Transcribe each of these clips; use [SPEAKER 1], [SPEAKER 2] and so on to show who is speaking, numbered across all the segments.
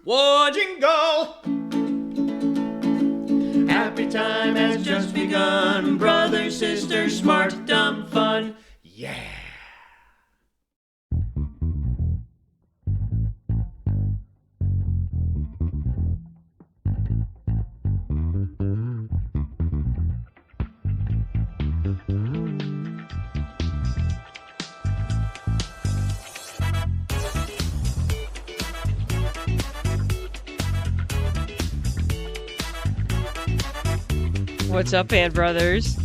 [SPEAKER 1] Whoa, jingle! Happy time has just begun. Brother, sister, smart, dumb, fun. Yeah!
[SPEAKER 2] What's up, Band Brothers?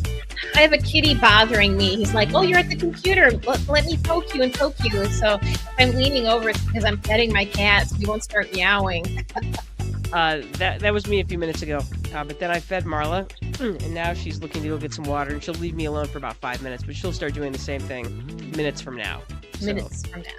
[SPEAKER 3] I have a kitty bothering me. He's like, "Oh, you're at the computer. Let me poke you and poke you." And so if I'm leaning over, it's because I'm petting my cat, so he won't start meowing.
[SPEAKER 2] That was me a few minutes ago. But then I fed Marla, and now she's looking to go get some water, and she'll leave me alone for about 5 minutes, but she'll start doing the same thing minutes from now.
[SPEAKER 3] Minutes from now.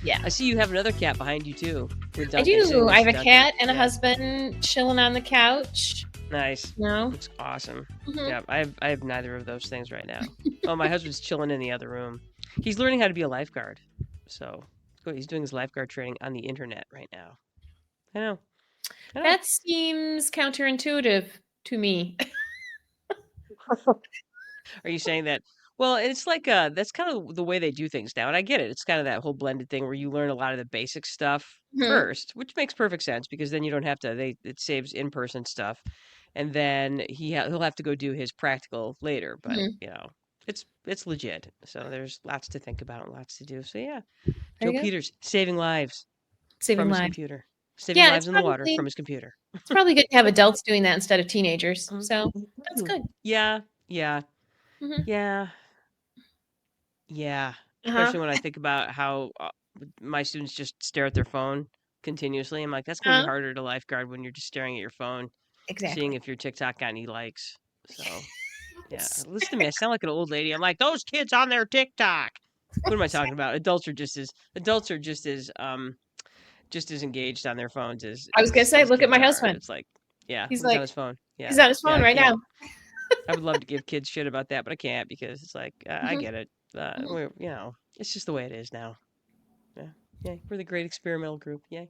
[SPEAKER 3] Yeah.
[SPEAKER 2] I see you have another cat behind you, too. With
[SPEAKER 3] I
[SPEAKER 2] Duncan,
[SPEAKER 3] do. I have a
[SPEAKER 2] Duncan.
[SPEAKER 3] cat and a
[SPEAKER 2] Yeah.
[SPEAKER 3] husband chilling on the couch.
[SPEAKER 2] Nice.
[SPEAKER 3] No.
[SPEAKER 2] Looks awesome.
[SPEAKER 3] Mhm.
[SPEAKER 2] Yeah, I have neither of those things right now. Oh, my husband's chilling in the other room. He's learning how to be a lifeguard. So he's doing his lifeguard training on the internet right now. I know.
[SPEAKER 3] That seems counterintuitive to me.
[SPEAKER 2] Are you saying that? Well, it's like that's kind of the way they do things now, and I get it. It's kind of that whole blended thing where you learn a lot of the basic stuff
[SPEAKER 3] Mhm.
[SPEAKER 2] first, which makes perfect sense because then you don't have to. It saves in-person stuff, and then he'll have to go do his practical later. But
[SPEAKER 3] Mhm.
[SPEAKER 2] it's legit. So there's lots to think about and lots to do. So yeah,
[SPEAKER 3] There
[SPEAKER 2] Joe
[SPEAKER 3] you go.
[SPEAKER 2] Peters saving lives
[SPEAKER 3] Saving
[SPEAKER 2] from his
[SPEAKER 3] lives.
[SPEAKER 2] computer, saving
[SPEAKER 3] Yeah,
[SPEAKER 2] lives in the water from his computer.
[SPEAKER 3] it's probably good to have adults doing that instead of teenagers. So that's good.
[SPEAKER 2] Yeah, yeah,
[SPEAKER 3] Mhm.
[SPEAKER 2] yeah. Yeah,
[SPEAKER 3] Uh-huh.
[SPEAKER 2] especially when I think about how my students just stare at their phone continuously. I'm like, that's gonna be
[SPEAKER 3] Uh-huh.
[SPEAKER 2] harder to lifeguard when you're just staring at your phone, seeing
[SPEAKER 3] Exactly.
[SPEAKER 2] if your TikTok got any likes. So, yeah, listen to me. I sound like an old lady. I'm like, those kids on their TikTok. What am I talking about? Adults are just as engaged on their phones
[SPEAKER 3] I was gonna say,
[SPEAKER 2] as
[SPEAKER 3] look at
[SPEAKER 2] kids
[SPEAKER 3] my
[SPEAKER 2] are.
[SPEAKER 3] husband.
[SPEAKER 2] It's like, yeah,
[SPEAKER 3] He's
[SPEAKER 2] he's on
[SPEAKER 3] like,
[SPEAKER 2] his phone. Yeah,
[SPEAKER 3] he's on his
[SPEAKER 2] yeah,
[SPEAKER 3] phone
[SPEAKER 2] I
[SPEAKER 3] right now.
[SPEAKER 2] can't. I would love to give kids shit about that, but I can't because it's like I
[SPEAKER 3] Mhm.
[SPEAKER 2] get it.
[SPEAKER 3] Mhm.
[SPEAKER 2] It's just the way it is now. Yeah, yeah, we're the great experimental group. Yay.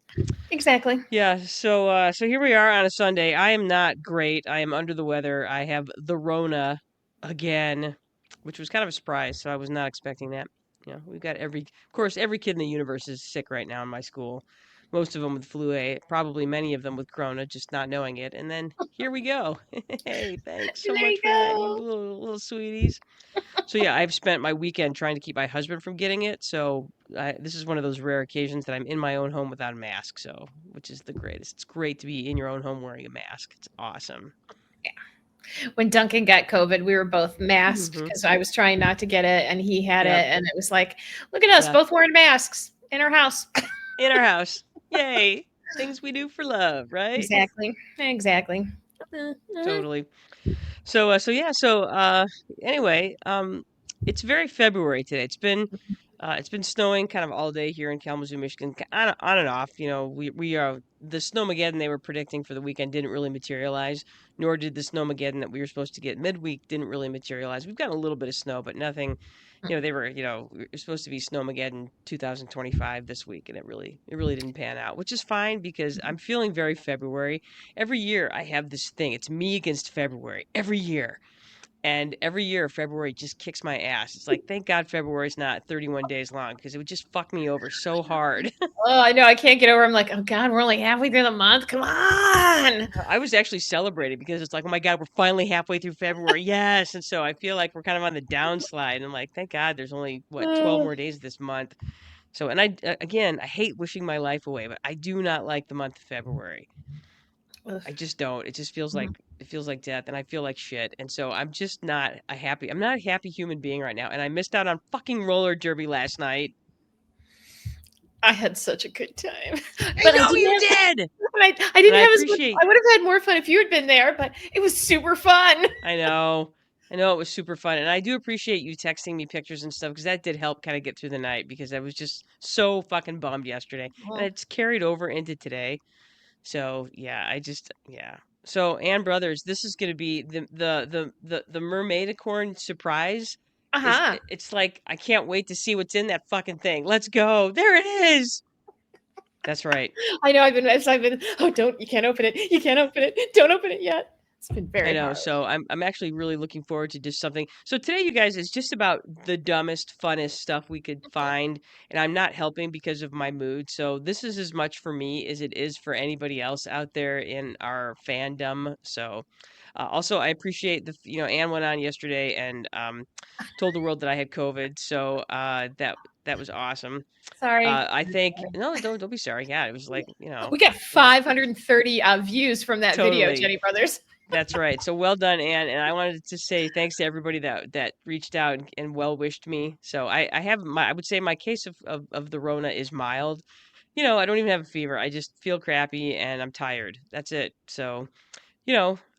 [SPEAKER 3] Exactly.
[SPEAKER 2] Yeah, so here we are on a Sunday. I am not great. I am under the weather. I have the Rona again, which was kind of a surprise. So I was not expecting that. We've got of course, every kid in the universe is sick right now in my school. Most of them with flu A, probably many of them with Corona, just not knowing it. And then here we go. Hey, thanks so
[SPEAKER 3] There
[SPEAKER 2] much
[SPEAKER 3] you
[SPEAKER 2] for that, you
[SPEAKER 3] go.
[SPEAKER 2] little sweeties. So yeah, I've spent my weekend trying to keep my husband from getting it. So this is one of those rare occasions that I'm in my own home without a mask. So, which is the greatest. It's great to be in your own home wearing a mask. It's awesome.
[SPEAKER 3] When Duncan got COVID, we were both masked
[SPEAKER 2] Hmm.
[SPEAKER 3] because I was trying not to get it and he had it.
[SPEAKER 2] Yep.
[SPEAKER 3] And it was like, look at us
[SPEAKER 2] Yeah.
[SPEAKER 3] both wearing masks in our house.
[SPEAKER 2] In our house. Yay. Things we do for love, right?
[SPEAKER 3] Exactly. Exactly.
[SPEAKER 2] Totally. So yeah. Anyway, it's very February today. It's been snowing kind of all day here in Kalamazoo, Michigan, on and off. We are the snowmageddon they were predicting for the weekend didn't really materialize, nor did the snowmageddon that we were supposed to get midweek didn't really materialize. We've got a little bit of snow, but nothing. We were supposed to be snowmageddon 2025 this week, and it really didn't pan out, which is fine because I'm feeling very February. Every year I have this thing. It's me against February every year. And every year, February just kicks my ass. It's like, thank God February's not 31 days long because it would just fuck me over so hard.
[SPEAKER 3] Oh, I know. I can't get over. I'm like, oh God, we're only halfway through the month. Come on.
[SPEAKER 2] I was actually celebrating because it's like, oh my God, we're finally halfway through February. Yes. And so I feel like we're kind of on the downslide. And I'm like, thank God there's only, 12 more days this month. So, and again, I hate wishing my life away, but I do not like the month of February.
[SPEAKER 3] Ugh.
[SPEAKER 2] I just don't. It just feels
[SPEAKER 3] Mhm.
[SPEAKER 2] like death, and I feel like shit. And so I'm just not I'm not a happy human being right now. And I missed out on fucking roller derby last night.
[SPEAKER 3] I had such a good time,
[SPEAKER 2] I
[SPEAKER 3] but I
[SPEAKER 2] know
[SPEAKER 3] didn't
[SPEAKER 2] you
[SPEAKER 3] have.
[SPEAKER 2] did,
[SPEAKER 3] I
[SPEAKER 2] and
[SPEAKER 3] didn't
[SPEAKER 2] I
[SPEAKER 3] have as much.
[SPEAKER 2] appreciate.
[SPEAKER 3] I would have had more fun if you had been there, but it was super fun.
[SPEAKER 2] I know, I know it was super fun, and I do appreciate you texting me pictures and stuff because that did help kind of get through the night because I was just so fucking bummed yesterday, and
[SPEAKER 3] Mhm.
[SPEAKER 2] it's carried over into today. So yeah, yeah. So Ann Brothers, this is gonna be the Mermaidicorn surprise.
[SPEAKER 3] Uh-huh.
[SPEAKER 2] It's like I can't wait to see what's in that fucking thing. Let's go. There it is. That's right.
[SPEAKER 3] I know I've been, oh, don't, you can't open it. You can't open it. Don't open it yet. It's been
[SPEAKER 2] I
[SPEAKER 3] very
[SPEAKER 2] know.
[SPEAKER 3] hard.
[SPEAKER 2] So I'm actually really looking forward to just something. So today, you guys, is just about the dumbest, funnest stuff we could find, and I'm not helping because of my mood. So this is as much for me as it is for anybody else out there in our fandom. So also, I appreciate Anne went on yesterday and told the world that I had COVID. So that was awesome.
[SPEAKER 3] Sorry.
[SPEAKER 2] I think no, don't be sorry. Yeah, it was like
[SPEAKER 3] We got
[SPEAKER 2] you know
[SPEAKER 3] 530 views from that video,
[SPEAKER 2] totally.
[SPEAKER 3] Jenny Brothers.
[SPEAKER 2] That's right. So well done, Anne. And I wanted to say thanks to everybody that reached out and well wished me. So I have I would say my case of the Rona is mild. I don't even have a fever. I just feel crappy and I'm tired. That's it. So,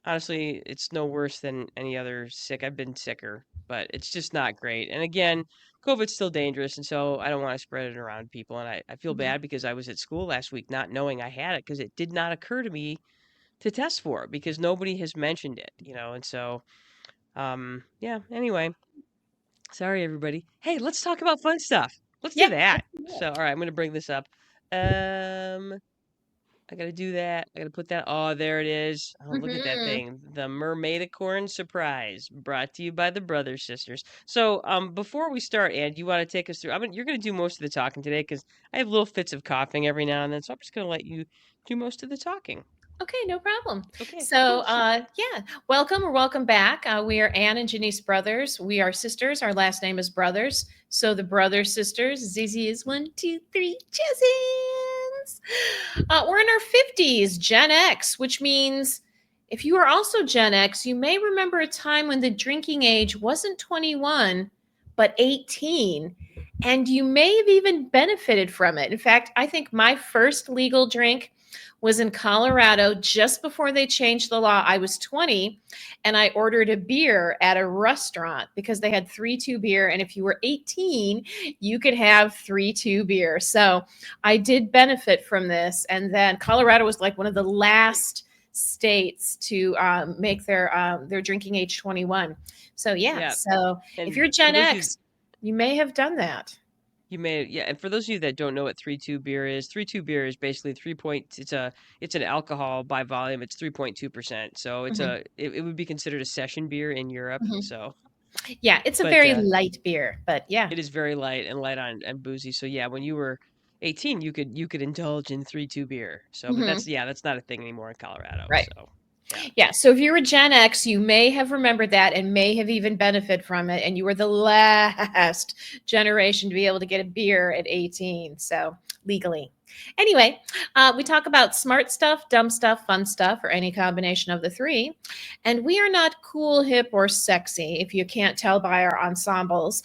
[SPEAKER 2] honestly, it's no worse than any other sick. I've been sicker, but it's just not great. And again, COVID's still dangerous. And so I don't want to spread it around people. And I feel
[SPEAKER 3] Mhm.
[SPEAKER 2] bad because I was at school last week not knowing I had it because it did not occur to me to test for it because nobody has mentioned it. And so yeah, anyway, sorry everybody. Hey, let's talk about fun stuff. Let's do
[SPEAKER 3] Yeah.
[SPEAKER 2] that. So, all right, I'm going to bring this up. I got to do that. I got to put that. Oh, there it is. Oh, look at that
[SPEAKER 3] Hmm.
[SPEAKER 2] thing. The Mermaidicorn surprise brought to you by the Brothers Sisters. So, before we start, Ed, you want to take us through? You're going to do most of the talking today because I have little fits of coughing every now and then. So I'm just going to let you do most of the talking.
[SPEAKER 3] Okay, no problem.
[SPEAKER 2] Okay,
[SPEAKER 3] So,
[SPEAKER 2] cool, sweet.
[SPEAKER 3] yeah, welcome or welcome back. We are Anne and Janice Brothers. We are sisters. Our last name is Brothers. So, the Brothers Sisters. Zizi is 1, 2, 3, Jessens. We're in our 50s, Gen X, which means if you are also Gen X, you may remember a time when the drinking age wasn't 21, but 18. And you may have even benefited from it. In fact, I think my first legal drink was in Colorado just before they changed the law. I was 20 and I ordered a beer at a restaurant because they had 3-2 beer. And if you were 18, you could have 3-2 beer. So I did benefit from this. And then Colorado was like one of the last states to make their drinking age 21. So yeah,
[SPEAKER 2] Yeah,
[SPEAKER 3] so if
[SPEAKER 2] and
[SPEAKER 3] you're
[SPEAKER 2] for
[SPEAKER 3] Gen
[SPEAKER 2] those of you
[SPEAKER 3] X, you may have done that.
[SPEAKER 2] you may yeah, and for those of you that don't know what 3-2 beer is, 3-2 beer is basically 3 point it's an alcohol by volume. It's 3.2%. So
[SPEAKER 3] Mhm,
[SPEAKER 2] it would be considered a session beer in Europe.
[SPEAKER 3] mhm.
[SPEAKER 2] So,
[SPEAKER 3] Yeah, it's a
[SPEAKER 2] but
[SPEAKER 3] very light beer, but yeah.
[SPEAKER 2] it is very light and light on and boozy. So yeah, when you were 18, you could indulge in 3-2 beer. So, but
[SPEAKER 3] Mhm.
[SPEAKER 2] that's not a thing anymore in Colorado.
[SPEAKER 3] Right.
[SPEAKER 2] So, yeah.
[SPEAKER 3] Yeah. So if you were Gen X, you may have remembered that and may have even benefited from it. And you were the last generation to be able to get a beer at 18. So legally. Anyway, we talk about smart stuff, dumb stuff, fun stuff, or any combination of the three. And we are not cool, hip, or sexy, if you can't tell by our ensembles.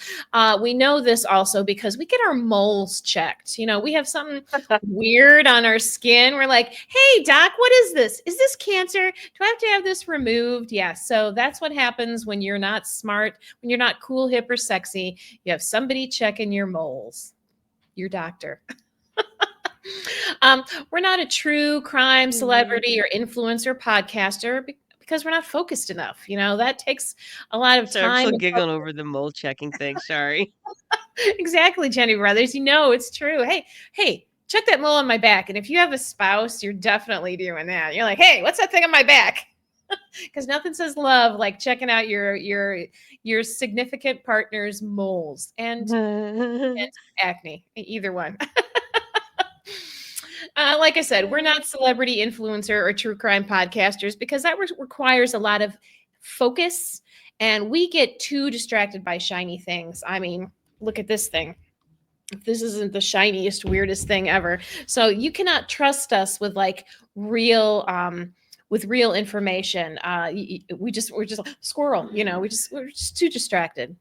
[SPEAKER 3] We know this also because we get our moles checked. We have something weird on our skin. We're like, hey, doc, what is this? Is this cancer? Do I have to have this removed? Yeah. So that's what happens when you're not smart, when you're not cool, hip, or sexy. You have somebody checking your moles, your doctor. We're not a true crime celebrity or influencer podcaster because we're not focused enough. That takes a lot of
[SPEAKER 2] Sorry, I'm
[SPEAKER 3] time
[SPEAKER 2] still
[SPEAKER 3] and
[SPEAKER 2] giggling over the mole checking thing. Sorry.
[SPEAKER 3] exactly, Jenny Brothers. It's true. Hey, check that mole on my back. And if you have a spouse, you're definitely doing that. You're like, hey, what's that thing on my back? Because nothing says love like checking out your significant partner's moles and acne, either one. Like I said, we're not celebrity influencer or true crime podcasters because that requires a lot of focus, and we get too distracted by shiny things. I mean, look at this thing. This isn't the shiniest, weirdest thing ever. So you cannot trust us with like real with real information. We're just like squirrel, we're just too distracted.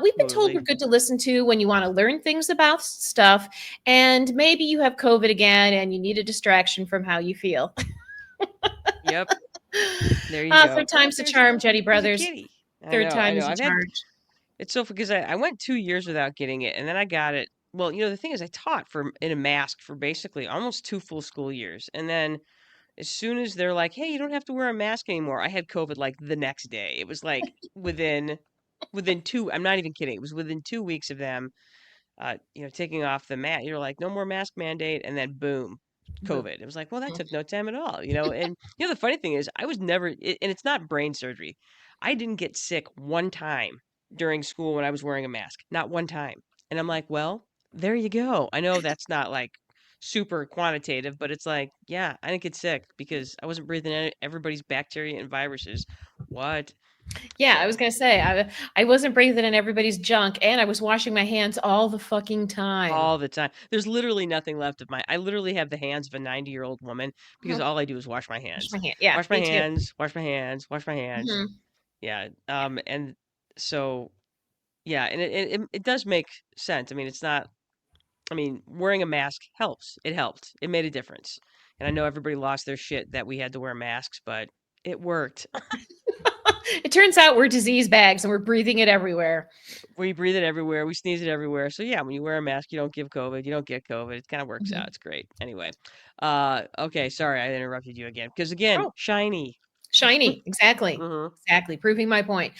[SPEAKER 3] We've been told we're
[SPEAKER 2] Totally.
[SPEAKER 3] good to listen to when you want to learn things about stuff, and maybe you have COVID again and you need a distraction from how you feel.
[SPEAKER 2] Yep. There you go.
[SPEAKER 3] Third
[SPEAKER 2] Oh,
[SPEAKER 3] time's the charm, Jetty
[SPEAKER 2] there's a
[SPEAKER 3] Brothers.
[SPEAKER 2] kitty. I
[SPEAKER 3] Third
[SPEAKER 2] know, I
[SPEAKER 3] time
[SPEAKER 2] know.
[SPEAKER 3] is a charge.
[SPEAKER 2] It's so because I went 2 years without getting it, and then I got it. Well, the thing is, I taught in a mask for basically almost 2 full school years, and then as soon as they're like, "Hey, you don't have to wear a mask anymore," I had COVID like the next day. It was like within two. I'm not even kidding. It was within 2 weeks of them taking off the mat. You're like, no more mask mandate, and then boom,
[SPEAKER 3] Boom.
[SPEAKER 2] COVID. It was like, well, that took no time at all, And the funny thing is, I was never, and it's not brain surgery. I didn't get sick one time during school when I was wearing a mask, not one time. And I'm like, well, there you go. I know that's not like super quantitative, but it's like, yeah, I didn't get sick because I wasn't breathing in everybody's bacteria and viruses. What?
[SPEAKER 3] Yeah, I was
[SPEAKER 2] So
[SPEAKER 3] gonna say I wasn't breathing in everybody's junk, and I was washing my hands all the fucking time.
[SPEAKER 2] all the time. There's literally nothing left of I literally have the hands of a 90-year-old woman because
[SPEAKER 3] Mhm.
[SPEAKER 2] all I do is wash my
[SPEAKER 3] Wash
[SPEAKER 2] hands.
[SPEAKER 3] my hand. Yeah,
[SPEAKER 2] Wash my
[SPEAKER 3] me too.
[SPEAKER 2] hands, wash my hands, wash my hands.
[SPEAKER 3] Mhm.
[SPEAKER 2] Yeah. And so yeah, and it does make sense. I mean, it's not wearing a mask helps. It helped. It made a difference. And I know everybody lost their shit that we had to wear masks, but it worked.
[SPEAKER 3] It turns out we're disease bags and we're breathing it everywhere.
[SPEAKER 2] We breathe it everywhere. We sneeze it everywhere. So yeah, when you wear a mask, you don't give COVID. You don't get COVID. It kind of works out.
[SPEAKER 3] Mhm.
[SPEAKER 2] It's great. Anyway, okay. Sorry, I interrupted you again. Because again,
[SPEAKER 3] Oh,
[SPEAKER 2] shiny.
[SPEAKER 3] shiny. Exactly.
[SPEAKER 2] Mm-hmm.
[SPEAKER 3] Exactly. Proving my point.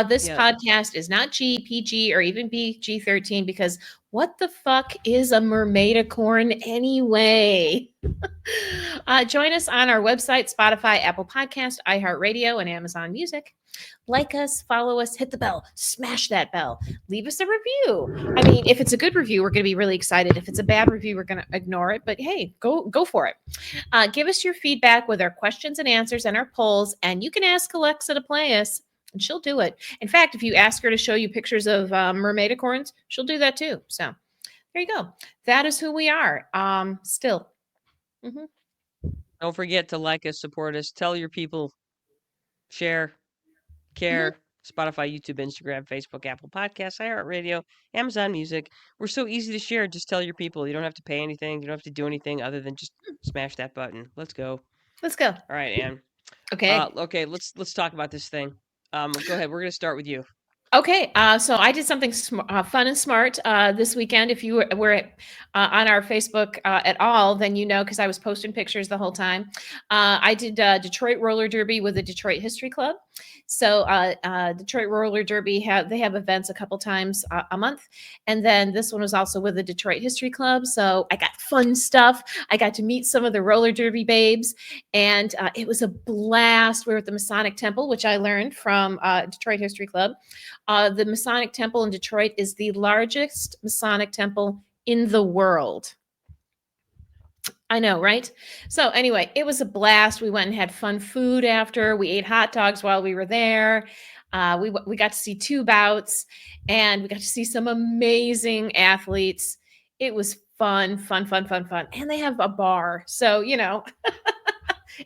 [SPEAKER 3] This
[SPEAKER 2] Yeah.
[SPEAKER 3] podcast is not PG, or even PG-13, because what the fuck is a mermaidicorn anyway? Join us on our website, Spotify, Apple Podcast, iHeartRadio, and Amazon Music. Like us, follow us, hit the bell, smash that bell, leave us a review. I mean, if it's a good review, we're going to be really excited. If it's a bad review, we're going to ignore it. But hey, go for it. Give us your feedback with our questions and answers and our polls, and you can ask Alexa to play us, and she'll do it. In fact, if you ask her to show you pictures of mermaidicorns, she'll do that too. So there you go. That is who we are. Still. Mhm.
[SPEAKER 2] Don't forget to like us, support us, tell your people, share,
[SPEAKER 3] Mhm.
[SPEAKER 2] care. Spotify, YouTube, Instagram, Facebook, Apple Podcasts, iHeartRadio, Amazon Music. We're so easy to share. Just tell your people. You don't have to pay anything. You don't have to do anything other than just smash that button. Let's go.
[SPEAKER 3] Let's go.
[SPEAKER 2] All right, Ann.
[SPEAKER 3] Okay.
[SPEAKER 2] Okay, let's talk about this thing. Go ahead. We're gonna start with you.
[SPEAKER 3] Okay, so I did something fun and smart this weekend. If you were on our Facebook at all, then you know, because I was posting pictures the whole time. I did Detroit Roller Derby with the Detroit History Club. So Detroit Roller Derby they have events a couple times a month, and then this one was also with the Detroit History Club. So I got fun stuff. I got to meet some of the roller derby babes, and it was a blast. We were at the Masonic Temple, which I learned from Detroit History Club. The Masonic Temple in Detroit is the largest Masonic temple in the world. I know, right? So anyway, it was a blast. We went and had fun food after. We ate hot dogs while we were there. We got to see two bouts, and we got to see some amazing athletes. It was fun, fun, fun, fun, fun. And they have a bar, so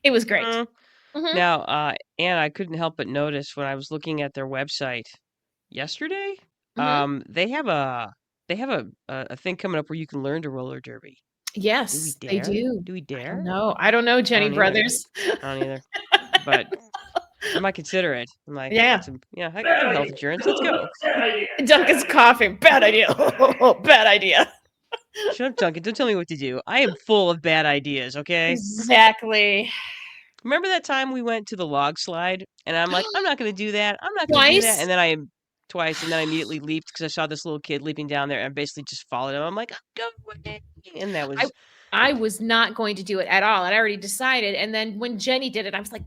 [SPEAKER 3] it was great.
[SPEAKER 2] Mm.
[SPEAKER 3] Mhm,
[SPEAKER 2] Now, Ann, I couldn't help but notice when I was looking at their website yesterday.
[SPEAKER 3] mhm.
[SPEAKER 2] They have a thing coming up where you can learn to roller derby. Do we
[SPEAKER 3] Yes, they
[SPEAKER 2] dare?
[SPEAKER 3] do.
[SPEAKER 2] Do we
[SPEAKER 3] I don't
[SPEAKER 2] dare?
[SPEAKER 3] know. I don't know,
[SPEAKER 2] I
[SPEAKER 3] Jenny
[SPEAKER 2] don't either.
[SPEAKER 3] Brothers.
[SPEAKER 2] I don't either. But I might consider it. I'm like, I got
[SPEAKER 3] Yeah.
[SPEAKER 2] some, I got health insurance. Let's go.
[SPEAKER 3] Duncan's coughing. Bad idea. Bad idea.
[SPEAKER 2] Shut up, Duncan. Don't tell me what to do. I am full of bad ideas, okay?
[SPEAKER 3] Exactly.
[SPEAKER 2] Remember that time we went to the log slide and I'm like, I'm not going to do that. I'm not going to do that.
[SPEAKER 3] Twice?
[SPEAKER 2] And then I twice and then I immediately leaped because I saw this little kid leaping down there and basically just followed him. I'm like, go away. And that
[SPEAKER 3] I
[SPEAKER 2] was,
[SPEAKER 3] I was not going to do it at all. I'd already decided. And then when Jenny did it, I was like,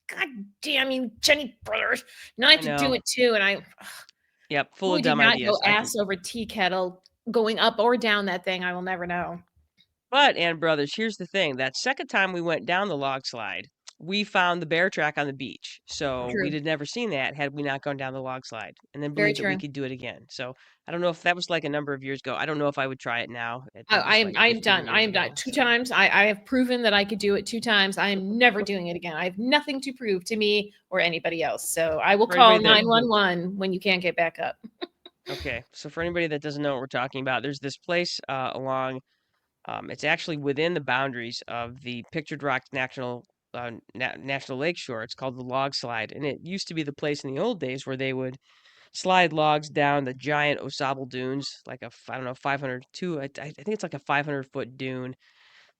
[SPEAKER 3] God damn you, Jenny Brothers. Now I
[SPEAKER 2] I
[SPEAKER 3] have to do
[SPEAKER 2] know.
[SPEAKER 3] it too. And I
[SPEAKER 2] Yep, full
[SPEAKER 3] boy
[SPEAKER 2] of
[SPEAKER 3] did
[SPEAKER 2] dumb
[SPEAKER 3] not go
[SPEAKER 2] ideas.
[SPEAKER 3] ass over tea kettle going up or down that thing. I will never know.
[SPEAKER 2] But, and brothers, here's the thing. That second time we went down the log slide, we found the bear track on the beach. So
[SPEAKER 3] True.
[SPEAKER 2] we'd have never seen that had we not gone down the log slide and then
[SPEAKER 3] Very
[SPEAKER 2] believed that we
[SPEAKER 3] true.
[SPEAKER 2] could do it again. So I don't know if that was like a number of years ago. I don't know if I would try it now. That
[SPEAKER 3] I
[SPEAKER 2] was
[SPEAKER 3] am
[SPEAKER 2] like
[SPEAKER 3] I am
[SPEAKER 2] 15
[SPEAKER 3] done. I
[SPEAKER 2] years
[SPEAKER 3] am done.
[SPEAKER 2] ago.
[SPEAKER 3] Two
[SPEAKER 2] So
[SPEAKER 3] times. I have proven that I could do it two times. I am never doing it again. I have nothing to prove to me or anybody else. So I will
[SPEAKER 2] for anybody
[SPEAKER 3] call
[SPEAKER 2] that
[SPEAKER 3] 911 when you can't get back up.
[SPEAKER 2] okay, so for anybody that doesn't know what we're talking about, there's this place along. It's actually within the boundaries of the Pictured Rock National Lake Shore. It's called the Log Slide, and it used to be the place in the old days where they would slide logs down the giant Osable dunes, like I don't know, 500 I think it's like a 500-foot dune,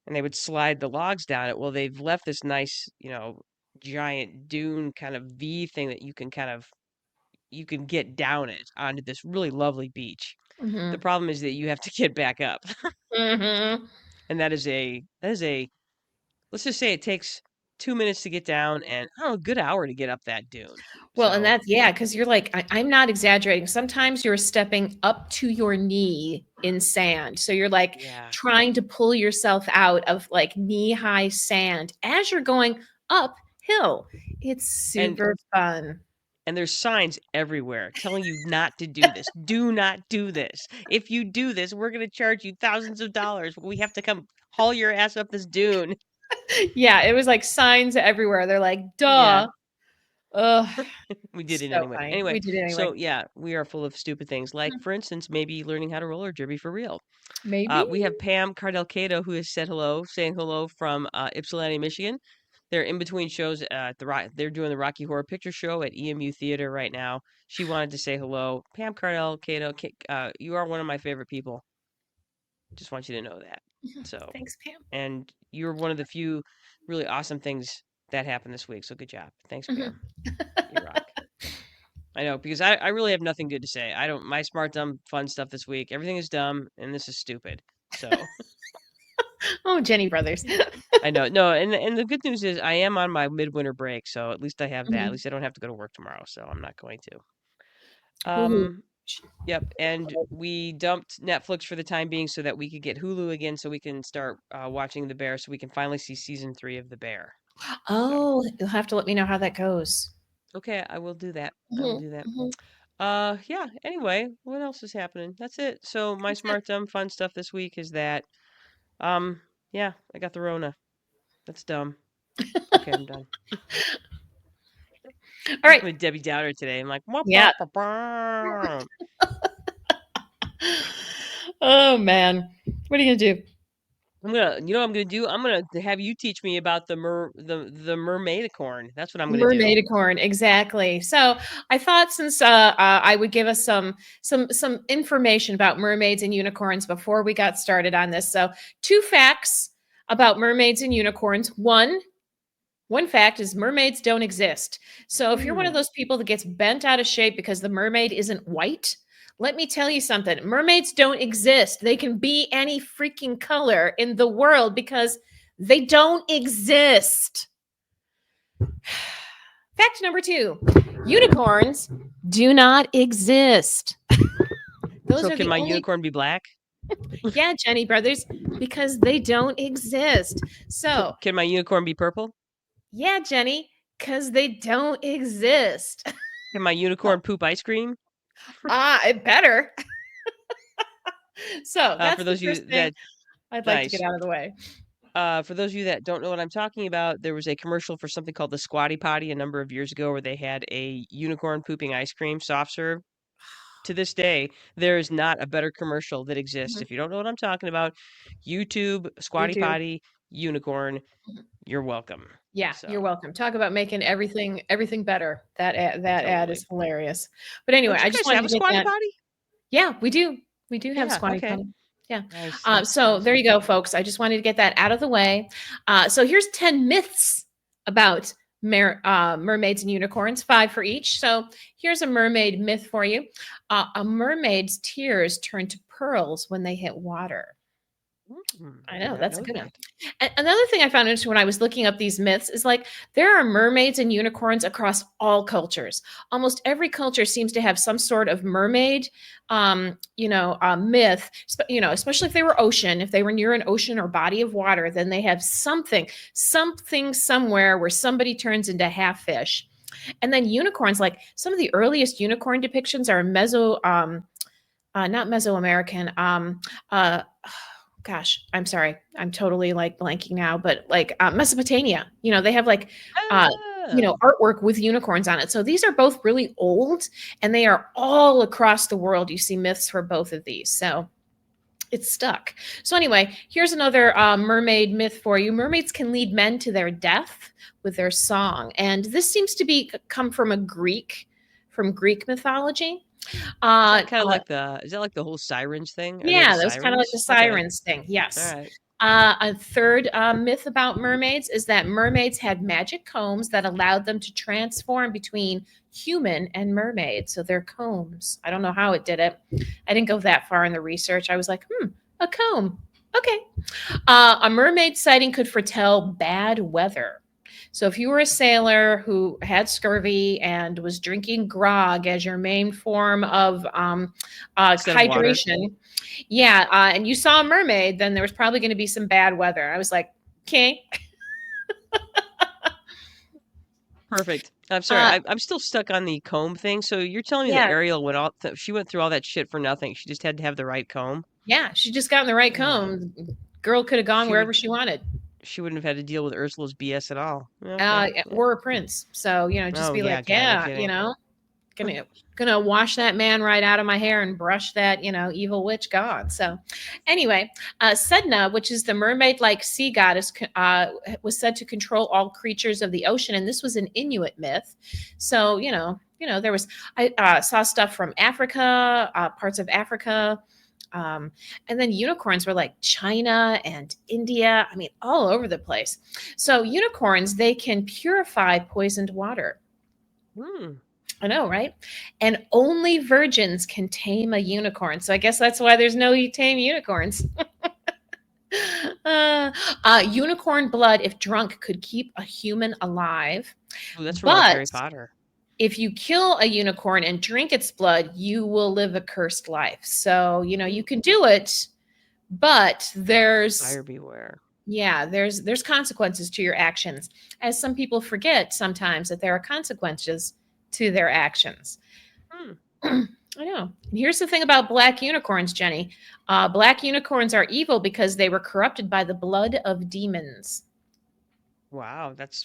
[SPEAKER 2] and they would slide the logs down it. Well, they've left this nice, giant dune kind of V thing that you can get down it onto this really lovely beach.
[SPEAKER 3] Mm-hmm.
[SPEAKER 2] The problem is that you have to get back up.
[SPEAKER 3] Mm-hmm.
[SPEAKER 2] And that is a let's just say it takes 2 minutes to get down and a good hour to get up that dune.
[SPEAKER 3] Well, and
[SPEAKER 2] So,
[SPEAKER 3] that's, yeah, because you're like, I'm not exaggerating. Sometimes you're stepping up to your knee in sand. So you're like
[SPEAKER 2] yeah.
[SPEAKER 3] trying to pull yourself out of like knee high sand as you're going uphill. It's
[SPEAKER 2] And
[SPEAKER 3] super fun.
[SPEAKER 2] and there's signs everywhere telling you not to do this. Do not do this. If you do this, we're going to charge you thousands of dollars. We have to come haul your ass up this dune.
[SPEAKER 3] Yeah, it was like signs everywhere. They're like,
[SPEAKER 2] Yeah.
[SPEAKER 3] duh. Ugh.
[SPEAKER 2] We did it
[SPEAKER 3] So
[SPEAKER 2] anyway.
[SPEAKER 3] funny.
[SPEAKER 2] Anyway,
[SPEAKER 3] We did it anyway.
[SPEAKER 2] so yeah, we are full of stupid things. Like,
[SPEAKER 3] Mhm.
[SPEAKER 2] for instance, maybe learning how to roller derby for real.
[SPEAKER 3] Maybe.
[SPEAKER 2] We have Pam Cardell-Cato who has said hello, saying hello from Ypsilanti, Michigan. They're in between shows at they're doing the Rocky Horror Picture Show at EMU Theater right now. She wanted to say hello. Pam Cardell-Cato, you are one of my favorite people. Just want you to know that. So,
[SPEAKER 3] Thanks, Pam.
[SPEAKER 2] and you're one of the few really awesome things that happened this week. So good job. Thanks,
[SPEAKER 3] Mhm.
[SPEAKER 2] Pam. You rock. I know, because I really have nothing good to say. I don't my smart dumb fun stuff this week. Everything is dumb and this is stupid. So
[SPEAKER 3] Oh, Jenny Brothers.
[SPEAKER 2] I know. No, and the good news is I am on my midwinter break, so at least I have that. At
[SPEAKER 3] Mhm.
[SPEAKER 2] least I don't have to go to work tomorrow, so I'm not going to.
[SPEAKER 3] Ooh.
[SPEAKER 2] Yep, and we dumped Netflix for the time being so that we could get Hulu again so we can start watching The Bear so we can finally see season 3 of The Bear. So,
[SPEAKER 3] Oh, you'll have to let me know how that goes.
[SPEAKER 2] okay, I will do that. I will
[SPEAKER 3] Mhm,
[SPEAKER 2] do that.
[SPEAKER 3] mhm.
[SPEAKER 2] Yeah, anyway, what else is happening? That's it. So my
[SPEAKER 3] That's it.
[SPEAKER 2] smart dumb fun stuff this week is that um yeah, I got the Rona. That's dumb. Okay, I'm done.
[SPEAKER 3] All right.
[SPEAKER 2] I'm a Debbie Downer today. I'm like, "Wah, bah,
[SPEAKER 3] Yeah.
[SPEAKER 2] bah, bah."
[SPEAKER 3] Oh man. What are you gonna do?
[SPEAKER 2] You know what I'm gonna do? I'm gonna have you teach me about the Mermaidicorn. That's what I'm gonna do.
[SPEAKER 3] Mermaidicorn, exactly. So I thought since I would give us some information about mermaids and unicorns before we got started on this. So 2 facts about mermaids and unicorns. One fact is mermaids don't exist. So if you're one of
[SPEAKER 2] Mm.
[SPEAKER 3] those people that gets bent out of shape because the mermaid isn't white, let me tell you something. Mermaids don't exist. They can be any freaking color in the world because they don't exist. Fact number 2, unicorns do not exist. Those
[SPEAKER 2] So
[SPEAKER 3] are
[SPEAKER 2] can
[SPEAKER 3] the
[SPEAKER 2] my
[SPEAKER 3] only,
[SPEAKER 2] unicorn be black?
[SPEAKER 3] yeah, Jenny Brothers, because they don't exist. So,
[SPEAKER 2] Can my unicorn be purple?
[SPEAKER 3] yeah, Jenny, because they don't exist.
[SPEAKER 2] Can my unicorn poop ice cream?
[SPEAKER 3] It better. So
[SPEAKER 2] For
[SPEAKER 3] that's the
[SPEAKER 2] those of you
[SPEAKER 3] first thing
[SPEAKER 2] that
[SPEAKER 3] I'd like to get
[SPEAKER 2] nice.
[SPEAKER 3] out of the way.
[SPEAKER 2] For those of you that don't know what I'm talking about, there was a commercial for something called the Squatty Potty a number of years ago where they had a unicorn pooping ice cream soft serve. To this day, there is not a better commercial that exists.
[SPEAKER 3] Mhm.
[SPEAKER 2] If you don't know what I'm talking about, YouTube,
[SPEAKER 3] We
[SPEAKER 2] Squatty
[SPEAKER 3] do.
[SPEAKER 2] Potty, unicorn,
[SPEAKER 3] Mhm.
[SPEAKER 2] you're welcome.
[SPEAKER 3] Yeah, you're
[SPEAKER 2] So,
[SPEAKER 3] welcome. Talk about making everything better. That ad
[SPEAKER 2] totally.
[SPEAKER 3] is hilarious. But anyway,
[SPEAKER 2] Don't you
[SPEAKER 3] I just
[SPEAKER 2] guys
[SPEAKER 3] wanted
[SPEAKER 2] have
[SPEAKER 3] to
[SPEAKER 2] a
[SPEAKER 3] get
[SPEAKER 2] Squatty
[SPEAKER 3] that.
[SPEAKER 2] Potty?
[SPEAKER 3] Yeah, we do. We do have
[SPEAKER 2] Yeah,
[SPEAKER 3] squatty
[SPEAKER 2] okay.
[SPEAKER 3] potty. Yeah.
[SPEAKER 2] Nice.
[SPEAKER 3] So there
[SPEAKER 2] Awesome.
[SPEAKER 3] you go, folks. I just wanted to get that out of the way. So here's 10 myths about mermaids and unicorns, 5 for each. So here's a mermaid myth for you. A mermaid's tears turn to pearls when they hit water. I
[SPEAKER 2] Did
[SPEAKER 3] know,
[SPEAKER 2] not
[SPEAKER 3] that's a
[SPEAKER 2] know
[SPEAKER 3] good one.
[SPEAKER 2] that.
[SPEAKER 3] Another thing I found interesting when I was looking up these myths is like there are mermaids and unicorns across all cultures. Almost every culture seems to have some sort of mermaid, myth. Especially if they were ocean, if they were near an ocean or body of water, then they have something somewhere where somebody turns into half fish. And then unicorns, like some of the earliest unicorn depictions are not Mesoamerican. Gosh, I'm sorry. I'm totally like blanking now, but like Mesopotamia, they have like,
[SPEAKER 2] Oh.
[SPEAKER 3] artwork with unicorns on it. So these are both really old and they are all across the world. You see myths for both of these. So it's stuck. So anyway, here's another mermaid myth for you. Mermaids can lead men to their death with their song. And this seems to come from from Greek mythology.
[SPEAKER 2] Is that kind of like is that like the whole sirens thing? Are they the
[SPEAKER 3] Yeah, that was kind of like the
[SPEAKER 2] sirens? Okay.
[SPEAKER 3] sirens thing.
[SPEAKER 2] All
[SPEAKER 3] Yes.
[SPEAKER 2] right.
[SPEAKER 3] A third myth about mermaids is that mermaids had magic combs that allowed them to transform between human and mermaid. So they're combs. I don't know how it did it. I didn't go that far in the research. I was like, a comb. Okay. A mermaid sighting could foretell bad weather. So if you were a sailor who had scurvy and was drinking grog as your main form of
[SPEAKER 2] Instead of water.
[SPEAKER 3] hydration, yeah, and you saw a mermaid, then there was probably going to be some bad weather. I was like, okay.
[SPEAKER 2] Perfect. I'm sorry.
[SPEAKER 3] Uh,
[SPEAKER 2] I'm still stuck on the comb thing. So you're telling me that
[SPEAKER 3] yeah,
[SPEAKER 2] Ariel she went through all that shit for nothing. She just had to have the right comb.
[SPEAKER 3] yeah, she just got in the right
[SPEAKER 2] Man,
[SPEAKER 3] comb. Girl could have gone
[SPEAKER 2] she would
[SPEAKER 3] wherever she wanted.
[SPEAKER 2] she wouldn't have had to deal with Ursula's BS at all. Okay. Yeah.
[SPEAKER 3] Or a prince. So, just
[SPEAKER 2] Oh
[SPEAKER 3] be
[SPEAKER 2] yeah,
[SPEAKER 3] like,
[SPEAKER 2] God, no
[SPEAKER 3] yeah,
[SPEAKER 2] kidding.
[SPEAKER 3] gonna wash that man right out of my hair and brush that, evil witch god. So anyway, Sedna, which is the mermaid-like sea goddess, was said to control all creatures of the ocean, and this was an Inuit myth. So, there was I saw stuff from Africa, parts of Africa. And then unicorns were like China and India. I mean, all over the place. So unicorns, they can purify poisoned water.
[SPEAKER 2] Hmm.
[SPEAKER 3] I know, right? And only virgins can tame a unicorn. So I guess that's why there's no tame unicorns. Unicorn blood, if drunk, could keep a human alive.
[SPEAKER 2] Oh, that's from like
[SPEAKER 3] But
[SPEAKER 2] Harry Potter.
[SPEAKER 3] if you kill a unicorn and drink its blood, you will live a cursed life. So, you can do it, but
[SPEAKER 2] Buyer beware.
[SPEAKER 3] there's consequences to your actions. As some people forget sometimes that there are consequences to their actions.
[SPEAKER 2] Hmm.
[SPEAKER 3] I know. And here's the thing about black unicorns, Jenny. Black unicorns are evil because they were corrupted by the blood of demons.
[SPEAKER 2] Wow, that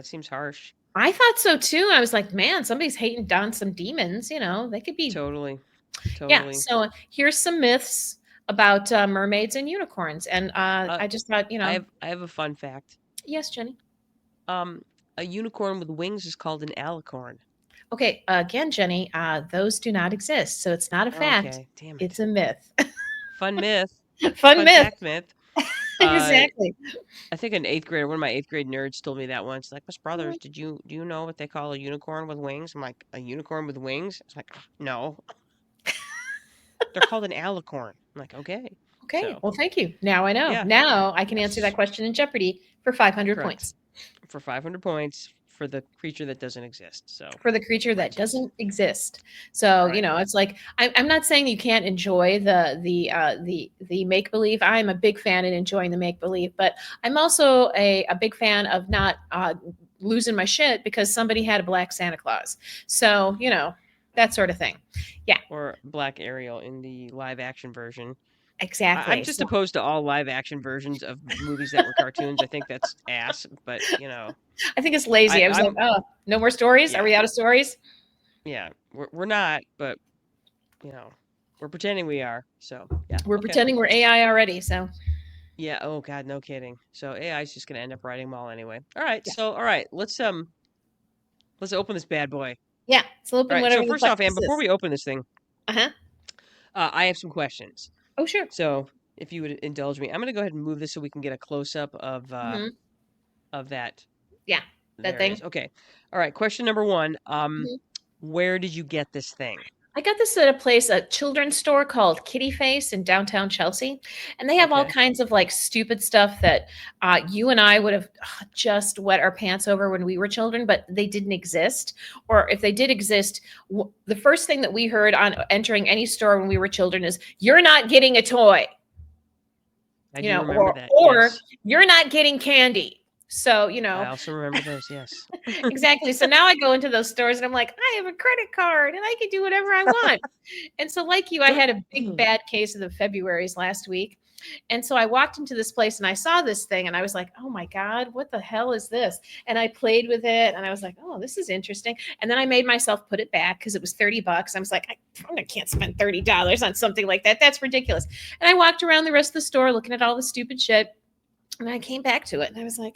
[SPEAKER 2] seems harsh.
[SPEAKER 3] I thought so too. I was like, man, somebody's hating on some demons. They could be.
[SPEAKER 2] Totally.
[SPEAKER 3] Yeah.
[SPEAKER 2] Totally.
[SPEAKER 3] So here's some myths about mermaids and unicorns. And I just thought,
[SPEAKER 2] I have a fun fact.
[SPEAKER 3] yes, Jenny.
[SPEAKER 2] A unicorn with wings is called an alicorn.
[SPEAKER 3] Okay. Again, Jenny, those do not exist. So it's not a fact.
[SPEAKER 2] Okay, damn it.
[SPEAKER 3] It's a myth.
[SPEAKER 2] Fun myth.
[SPEAKER 3] Fun myth.
[SPEAKER 2] Fact myth.
[SPEAKER 3] Exactly.
[SPEAKER 2] I think one of my 8th grade nerds told me that once. Like, Miss Brothers, do you know what they call a unicorn with wings? I'm like, a unicorn with wings? It's like, no. They're called an alicorn. I'm like, okay.
[SPEAKER 3] Okay.
[SPEAKER 2] So,
[SPEAKER 3] Well, thank you. Now I know.
[SPEAKER 2] yeah.
[SPEAKER 3] Now I can answer that question in Jeopardy for 500
[SPEAKER 2] Correct.
[SPEAKER 3] points.
[SPEAKER 2] For 500 points for the creature that doesn't exist. So
[SPEAKER 3] for the creature that doesn't exist. So
[SPEAKER 2] Right.
[SPEAKER 3] It's like I'm not saying you can't enjoy the make believe. I'm a big fan in enjoying the make believe, but I'm also a big fan of not losing my shit because somebody had a black Santa Claus. So that sort of thing. Yeah.
[SPEAKER 2] Or Black Ariel in the live action version.
[SPEAKER 3] Exactly.
[SPEAKER 2] I'm just opposed to all live action versions of movies that were cartoons. I think that's ass, but
[SPEAKER 3] I think it's lazy. I was like, oh, no more stories?
[SPEAKER 2] Yeah.
[SPEAKER 3] Are we out of stories?
[SPEAKER 2] Yeah, we're not, but we're pretending we are. So yeah,
[SPEAKER 3] we're pretending we're AI already. So
[SPEAKER 2] yeah. Oh God, no kidding. So AI is just gonna end up writing them all anyway. All right. Yeah. So all right, let's open this bad boy.
[SPEAKER 3] Yeah. So open whatever.
[SPEAKER 2] So first off, Anne, before we open this thing,
[SPEAKER 3] I
[SPEAKER 2] have some questions.
[SPEAKER 3] Oh sure.
[SPEAKER 2] So if you would indulge me, I'm gonna go ahead and move this so we can get a close up of that.
[SPEAKER 3] Yeah. That thing.
[SPEAKER 2] Okay. All right. Question number 1. Where did you get this thing?
[SPEAKER 3] I got this at a children's store called Kitty Face in downtown Chelsea. And they have all kinds of like stupid stuff that you and I would have just wet our pants over when we were children, but they didn't exist. Or if they did exist, the first thing that we heard on entering any store when we were children is, you're not getting a toy.
[SPEAKER 2] I do remember that.
[SPEAKER 3] Or
[SPEAKER 2] yes.
[SPEAKER 3] You're not getting candy. So,
[SPEAKER 2] I also remember those, yes.
[SPEAKER 3] Exactly. So now I go into those stores and I'm like, I have a credit card and I can do whatever I want. And so like you, I had a big bad case of the Februaries last week. And so I walked into this place and I saw this thing and I was like, oh my God, what the hell is this? And I played with it and I was like, oh, this is interesting. And then I made myself put it back because it was $30. I was like, I can't spend $30 on something like that. That's ridiculous. And I walked around the rest of the store looking at all the stupid shit. And I came back to it and I was like,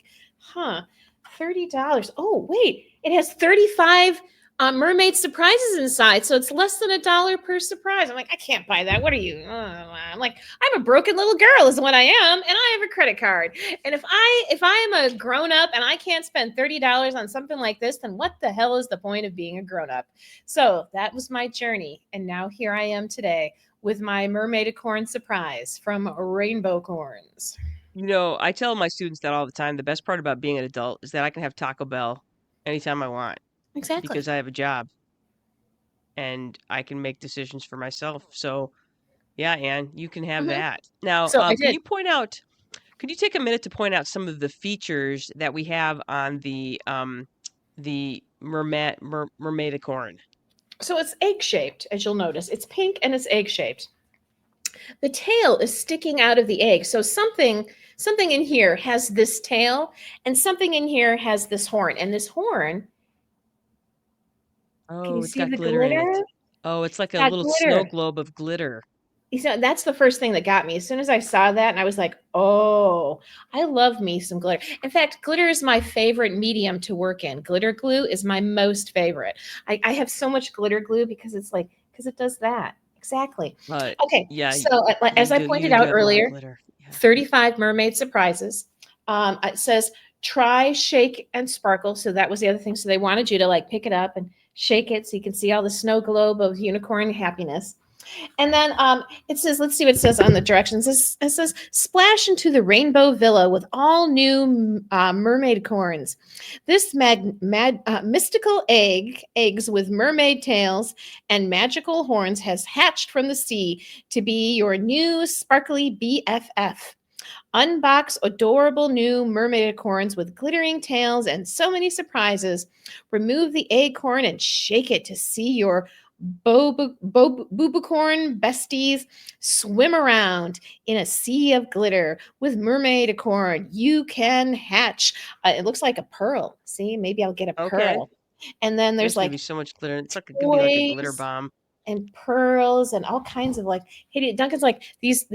[SPEAKER 3] $30. Oh, wait, it has 35 mermaid surprises inside, so it's less than $1 per surprise. I'm like, I can't buy that. What are you? I'm like, I'm a broken little girl, is what I am, and I have a credit card. And if I am a grown up and I can't spend $30 on something like this, then what the hell is the point of being a grown up? So that was my journey, and now here I am today with my Mermaidicorn surprise from Rainbow Corns.
[SPEAKER 2] I tell my students that all the time. The best part about being an adult is that I can have Taco Bell anytime I want
[SPEAKER 3] Exactly.
[SPEAKER 2] because I have a job and I can make decisions for myself. So, yeah, Anne, you can have
[SPEAKER 3] Mhm.
[SPEAKER 2] that. Now,
[SPEAKER 3] So I did.
[SPEAKER 2] could you take a minute to point out some of the features that we have on the Mermaidicorn?
[SPEAKER 3] So it's egg shaped, as you'll notice. It's pink and it's egg shaped. The tail is sticking out of the egg. So something in here has this tail, and something in here has this horn. And this horn, can you
[SPEAKER 2] Oh, it's
[SPEAKER 3] see
[SPEAKER 2] got
[SPEAKER 3] the
[SPEAKER 2] glitter in it.
[SPEAKER 3] glitter?
[SPEAKER 2] Oh, it's like a
[SPEAKER 3] Got
[SPEAKER 2] little snow
[SPEAKER 3] glitter.
[SPEAKER 2] globe of glitter.
[SPEAKER 3] So that's the first thing that got me. As soon as I saw that, and I was like, "Oh, I love me some glitter." In fact, glitter is my favorite medium to work in. Glitter glue is my most favorite. I have so much glitter glue because it does that exactly. Okay,
[SPEAKER 2] Yeah,
[SPEAKER 3] so as I pointed
[SPEAKER 2] you do
[SPEAKER 3] out
[SPEAKER 2] have a lot of
[SPEAKER 3] earlier,
[SPEAKER 2] glitter. Yeah.
[SPEAKER 3] 35 mermaid surprises. It says try, shake, and sparkle. So that was the other thing. So they wanted you to like pick it up and shake it so you can see all the snow globe of unicorn happiness. And then it says, let's see what it says on the directions. It says, splash into the rainbow villa with all new mermaid corns. This mystical eggs with mermaid tails and magical horns has hatched from the sea to be your new sparkly BFF. Unbox adorable new mermaidicorns with glittering tails and so many surprises. Remove the acorn and shake it to see your boobicorn besties swim around in a sea of glitter with mermaidicorn. You can hatch. It looks like a pearl. See, maybe I'll get a
[SPEAKER 2] Okay.
[SPEAKER 3] pearl. And then there's
[SPEAKER 2] There's gonna
[SPEAKER 3] like
[SPEAKER 2] be so much glitter. It's like gonna be like a glitter
[SPEAKER 3] toys
[SPEAKER 2] bomb.
[SPEAKER 3] and pearls and all kinds of like hideous. Duncan's like these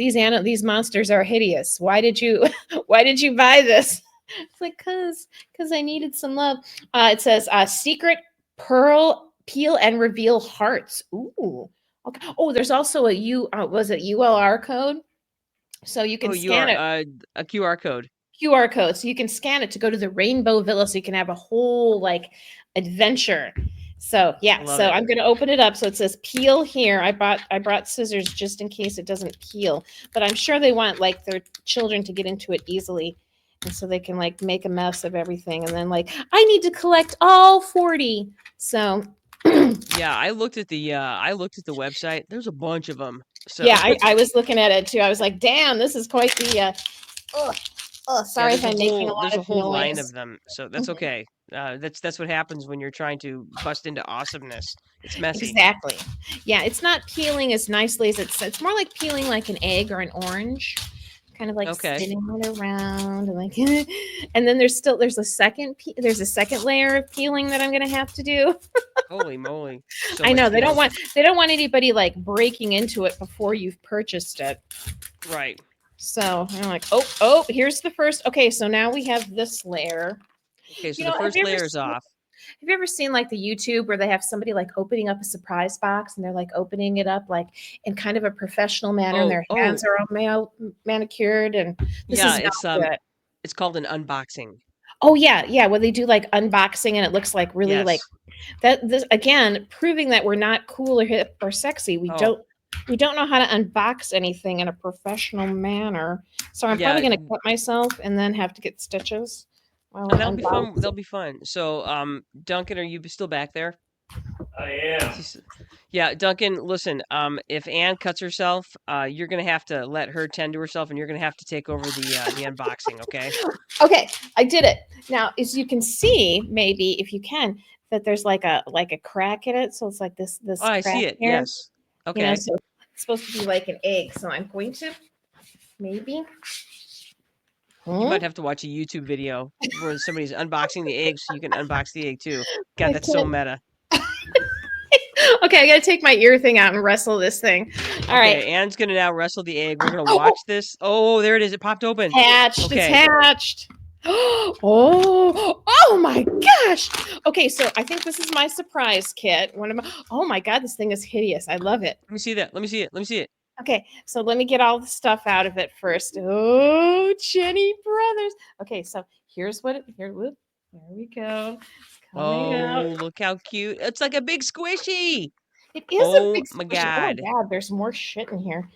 [SPEAKER 3] monsters are hideous. Why did you why did you buy this? It's like because I needed some love. It says secret pearl peel and reveal hearts. Ooh. Okay. Oh, there's also a was it ULR code? So you
[SPEAKER 2] Oh,
[SPEAKER 3] can
[SPEAKER 2] you
[SPEAKER 3] scan
[SPEAKER 2] are
[SPEAKER 3] it.
[SPEAKER 2] a QR code.
[SPEAKER 3] QR code, so you can scan it to go to the Rainbow Villa, so you can have a whole like adventure. So yeah,
[SPEAKER 2] Love
[SPEAKER 3] so
[SPEAKER 2] it.
[SPEAKER 3] I'm gonna open it up. So it says peel here. I brought scissors just in case it doesn't peel, but I'm sure they want like their children to get into it easily, and so they can like make a mess of everything. And then like I need to collect all 40. So
[SPEAKER 2] Yeah, I looked at the website. There's a bunch of them. So
[SPEAKER 3] yeah, I was looking at it too. I was like, damn, this is quite the.
[SPEAKER 2] yeah,
[SPEAKER 3] Sorry if I'm making a lot
[SPEAKER 2] there's a
[SPEAKER 3] of
[SPEAKER 2] whole line of
[SPEAKER 3] noise.
[SPEAKER 2] them. So that's okay. That's what happens when you're trying to bust into awesomeness. It's messy.
[SPEAKER 3] Exactly. Yeah, it's not peeling as nicely as it's more like peeling like an egg or an orange, kind of like
[SPEAKER 2] Okay.
[SPEAKER 3] spinning it around and like and then there's a second layer of peeling that I'm going to have to do.
[SPEAKER 2] Holy moly. So
[SPEAKER 3] I
[SPEAKER 2] much
[SPEAKER 3] know
[SPEAKER 2] peeling.
[SPEAKER 3] they don't want anybody like breaking into it before you've purchased it.
[SPEAKER 2] Right.
[SPEAKER 3] So, I'm like, "Oh, here's the first. Okay, so now we have this layer."
[SPEAKER 2] Okay, so
[SPEAKER 3] You
[SPEAKER 2] the
[SPEAKER 3] know,
[SPEAKER 2] first layer is off.
[SPEAKER 3] have you ever seen like the YouTube where they have somebody like opening up a surprise box and they're like opening it up like in kind of a professional manner and their hands are all manicured and this
[SPEAKER 2] Yeah,
[SPEAKER 3] is not good.
[SPEAKER 2] it's called an unboxing.
[SPEAKER 3] Oh yeah, where they do like unboxing and it looks like really like
[SPEAKER 2] Yes.
[SPEAKER 3] that. This again proving that we're not cool or hip or sexy.
[SPEAKER 2] Oh,
[SPEAKER 3] We don't know how to unbox anything in a professional manner. So I'm probably
[SPEAKER 2] yeah,
[SPEAKER 3] going to cut myself and then have to get stitches while
[SPEAKER 2] and
[SPEAKER 3] I'm
[SPEAKER 2] that'll be fun.
[SPEAKER 3] unboxing.
[SPEAKER 2] That'll be fun. So, Duncan, are you still back there?
[SPEAKER 1] I am.
[SPEAKER 2] Yeah, Duncan, listen, if Anne cuts herself, you're gonna have to let her tend to herself, and you're gonna have to take over the unboxing, okay?
[SPEAKER 3] Okay, I did it. Now, as you can see, maybe if you can, that there's like a crack in it. So it's like this
[SPEAKER 2] Oh, I
[SPEAKER 3] crack
[SPEAKER 2] see it.
[SPEAKER 3] here.
[SPEAKER 2] Yes.
[SPEAKER 3] You know,
[SPEAKER 2] Okay.
[SPEAKER 3] so it's supposed to be like an egg. So I'm going to maybe.
[SPEAKER 2] You might have to watch a YouTube video where somebody's unboxing the egg so you can unbox the egg too. God,
[SPEAKER 3] I
[SPEAKER 2] that's so
[SPEAKER 3] can't.
[SPEAKER 2] meta.
[SPEAKER 3] Okay, I gotta take my ear thing out and wrestle this thing. All right.
[SPEAKER 2] Okay, Anne's gonna now wrestle the egg. We're gonna
[SPEAKER 3] Oh,
[SPEAKER 2] watch this. Oh, there it is. It popped open.
[SPEAKER 3] hatched. It's
[SPEAKER 2] Okay.
[SPEAKER 3] hatched. Oh my gosh. Okay, so I think this is my surprise kit. Oh my God, this thing is hideous. I love it.
[SPEAKER 2] Let me see that. Let me see it. Let me see it.
[SPEAKER 3] Okay, so let me get all the stuff out of it first. Oh, Jenny Brothers. Okay, so here's what whoop, there we go. It's coming out.
[SPEAKER 2] Oh, look how cute. It's like a big squishy.
[SPEAKER 3] It is a
[SPEAKER 2] Oh
[SPEAKER 3] big
[SPEAKER 2] my
[SPEAKER 3] squishy. Oh my
[SPEAKER 2] God.
[SPEAKER 3] God, there's more shit in here.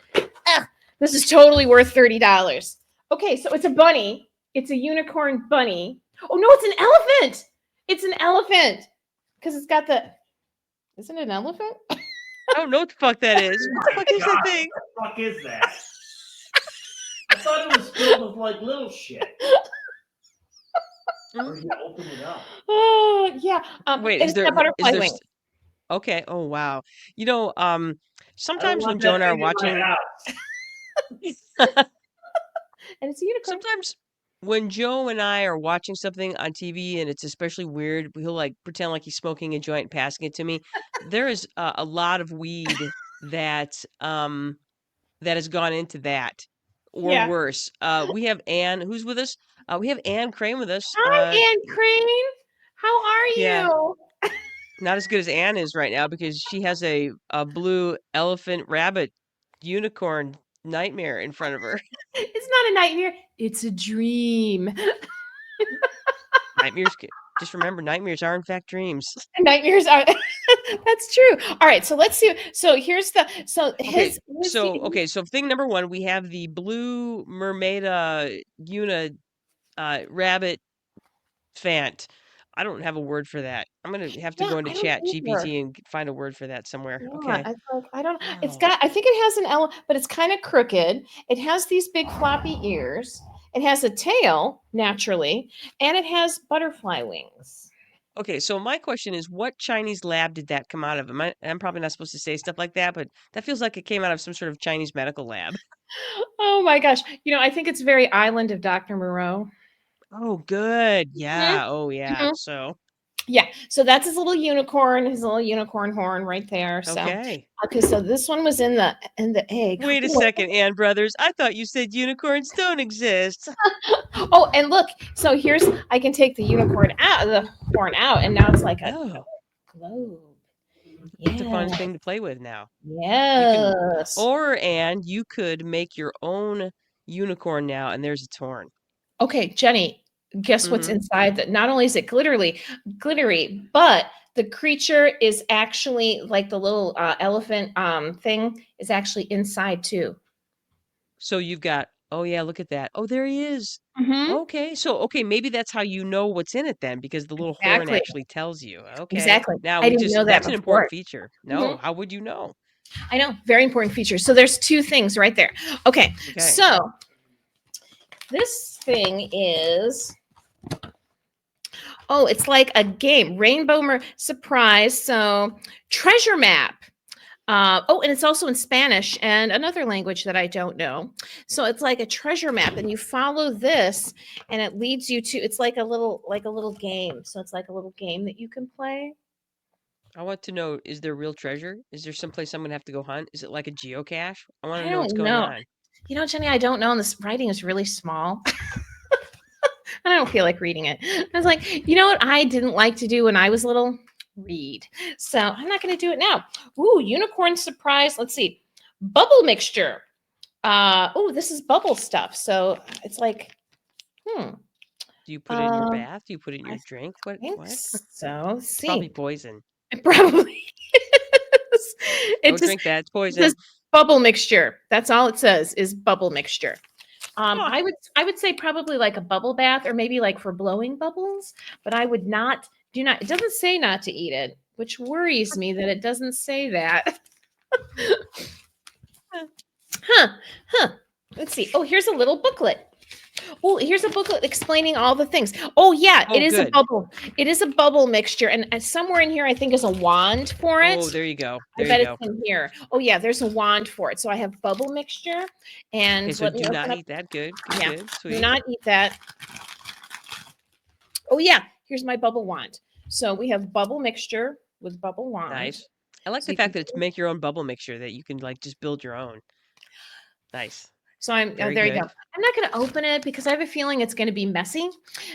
[SPEAKER 3] Ah, this is totally worth $30. Okay, so it's a bunny. It's a unicorn bunny. Oh no, it's an elephant. It's an elephant. Because it's got the. Isn't it an elephant?
[SPEAKER 2] I don't know what the fuck that is. What the fuck is that thing?
[SPEAKER 1] What the fuck is that? I thought it was filled with like little shit. Or you open it up.
[SPEAKER 3] Oh yeah.
[SPEAKER 2] Wait,
[SPEAKER 3] It's got butterfly wings.
[SPEAKER 2] Okay. Oh wow. Sometimes when
[SPEAKER 1] want
[SPEAKER 2] Joe
[SPEAKER 1] that
[SPEAKER 2] and I are
[SPEAKER 1] thing in my
[SPEAKER 2] watching
[SPEAKER 1] house.
[SPEAKER 3] And it's a unicorn.
[SPEAKER 2] sometimes when Joe and I are watching something on TV and it's especially weird, he'll like pretend like he's smoking a joint and passing it to me. There is a lot of weed that has gone into that, or
[SPEAKER 3] Yeah.
[SPEAKER 2] worse. We have Anne who's with us. We have Anne Crane with us.
[SPEAKER 3] Hi, Anne Crane. How are
[SPEAKER 2] Yeah,
[SPEAKER 3] you?
[SPEAKER 2] not as good as Anne is right now because she has a blue elephant rabbit unicorn nightmare in front of her.
[SPEAKER 3] It's not a nightmare. It's a dream.
[SPEAKER 2] Nightmares. Just remember, nightmares are in fact dreams.
[SPEAKER 3] Nightmares are. That's true. All right, so let's see. So here's the. So
[SPEAKER 2] Okay, so thing number one, we have the blue mermaid rabbit fant. I don't have a word for that. I'm gonna have to
[SPEAKER 3] Yeah,
[SPEAKER 2] go into
[SPEAKER 3] I don't
[SPEAKER 2] Chat
[SPEAKER 3] either.
[SPEAKER 2] GPT and find a word for that somewhere.
[SPEAKER 3] Yeah,
[SPEAKER 2] Okay.
[SPEAKER 3] I don't. It's
[SPEAKER 2] Wow.
[SPEAKER 3] got. I think it has an L, but it's kind of crooked. It has these big floppy ears. It has a tail naturally, and it has butterfly wings.
[SPEAKER 2] Okay, so my question is, what Chinese lab did that come out of? I'm probably not supposed to say stuff like that, but that feels like it came out of some sort of Chinese medical lab.
[SPEAKER 3] Oh my gosh! I think it's very Island of Dr. Moreau.
[SPEAKER 2] Oh, good. Yeah.
[SPEAKER 3] Mhm,
[SPEAKER 2] Oh, yeah.
[SPEAKER 3] mhm.
[SPEAKER 2] So,
[SPEAKER 3] Yeah, so that's his little unicorn horn right there. So,
[SPEAKER 2] okay.
[SPEAKER 3] okay, so this one was in the egg.
[SPEAKER 2] Wait a
[SPEAKER 3] Ooh,
[SPEAKER 2] second, Ann Brothers. I thought you said unicorns don't exist.
[SPEAKER 3] oh, and look, so I can take the horn out, and now it's like a
[SPEAKER 2] Oh,
[SPEAKER 3] globe.
[SPEAKER 2] it's a fun
[SPEAKER 3] Yeah,
[SPEAKER 2] thing to play with now. You can,
[SPEAKER 3] yes.
[SPEAKER 2] and you could make your own unicorn now, and there's its horn.
[SPEAKER 3] Okay, Jenny, guess what's
[SPEAKER 2] Mm-hmm.
[SPEAKER 3] inside that? Not only is it glittery, but the creature is actually like the little elephant thing is actually inside too.
[SPEAKER 2] So you've got, oh yeah, look at that. Oh, there he is.
[SPEAKER 3] Mm-hmm.
[SPEAKER 2] Okay, maybe that's how you know what's in it then, because the little horn
[SPEAKER 3] Exactly.
[SPEAKER 2] actually tells you. Okay.
[SPEAKER 3] Exactly.
[SPEAKER 2] Now
[SPEAKER 3] I didn't know that
[SPEAKER 2] that's an important
[SPEAKER 3] before.
[SPEAKER 2] feature.
[SPEAKER 3] Mhm.
[SPEAKER 2] No, how would you know?
[SPEAKER 3] I know, very important feature. So there's two things right there. Okay,
[SPEAKER 2] Okay.
[SPEAKER 3] so this thing is, it's like a game, Surprise. So treasure map. And it's also in Spanish and another language that I don't know. So it's like a treasure map, and you follow this, and it leads you to. It's like a little game. So it's like a little game that you can play.
[SPEAKER 2] I want to know, is there real treasure? Is there someplace I'm gonna have to go hunt? Is it like a geocache? I want
[SPEAKER 3] I
[SPEAKER 2] to know what's
[SPEAKER 3] don't
[SPEAKER 2] going
[SPEAKER 3] know.
[SPEAKER 2] on.
[SPEAKER 3] Jenny, I don't know. And this writing is really small. I don't feel like reading it. I was like, you know what I didn't like to do when I was little? Read. So I'm not going to do it now. Ooh, unicorn surprise. Let's see. Bubble mixture. This is bubble stuff. So it's like,
[SPEAKER 2] Do you put it in your
[SPEAKER 3] um,
[SPEAKER 2] bath? Do you put it in
[SPEAKER 3] I
[SPEAKER 2] your drink? What?
[SPEAKER 3] think
[SPEAKER 2] What?
[SPEAKER 3] so. Let's
[SPEAKER 2] It's probably
[SPEAKER 3] see.
[SPEAKER 2] poison.
[SPEAKER 3] It probably is. It
[SPEAKER 2] Don't
[SPEAKER 3] just
[SPEAKER 2] drink that. It's
[SPEAKER 3] it says
[SPEAKER 2] poison.
[SPEAKER 3] bubble mixture. That's all it says is bubble mixture.
[SPEAKER 2] Huh.
[SPEAKER 3] I would say probably like a bubble bath, or maybe like for blowing bubbles, but I would not do not it doesn't say not to eat it, which worries me that it doesn't say that. Huh. Huh. Let's see. Oh, here's a little booklet. Oh, here's a booklet explaining all the things. Oh yeah,
[SPEAKER 2] Oh, good.
[SPEAKER 3] It is a bubble mixture, and somewhere in here I think is a wand for it.
[SPEAKER 2] Oh, there you go.
[SPEAKER 3] I
[SPEAKER 2] There you
[SPEAKER 3] bet it's
[SPEAKER 2] go.
[SPEAKER 3] in here. Oh yeah, there's a wand for it. So I have bubble mixture, and
[SPEAKER 2] Okay, so
[SPEAKER 3] let me
[SPEAKER 2] do not
[SPEAKER 3] open up.
[SPEAKER 2] eat that. Good, good,
[SPEAKER 3] Yeah,
[SPEAKER 2] good.
[SPEAKER 3] do
[SPEAKER 2] Sweet.
[SPEAKER 3] not eat that. Oh yeah, here's my bubble wand. So we have bubble mixture with bubble wand.
[SPEAKER 2] Nice. I like
[SPEAKER 3] So
[SPEAKER 2] the
[SPEAKER 3] you can
[SPEAKER 2] fact that it's make your own bubble mixture that you can like just build your own. Nice.
[SPEAKER 3] So I'm
[SPEAKER 2] Very
[SPEAKER 3] there you go.
[SPEAKER 2] good.
[SPEAKER 3] I'm not going to open it because I have a feeling it's going to be messy.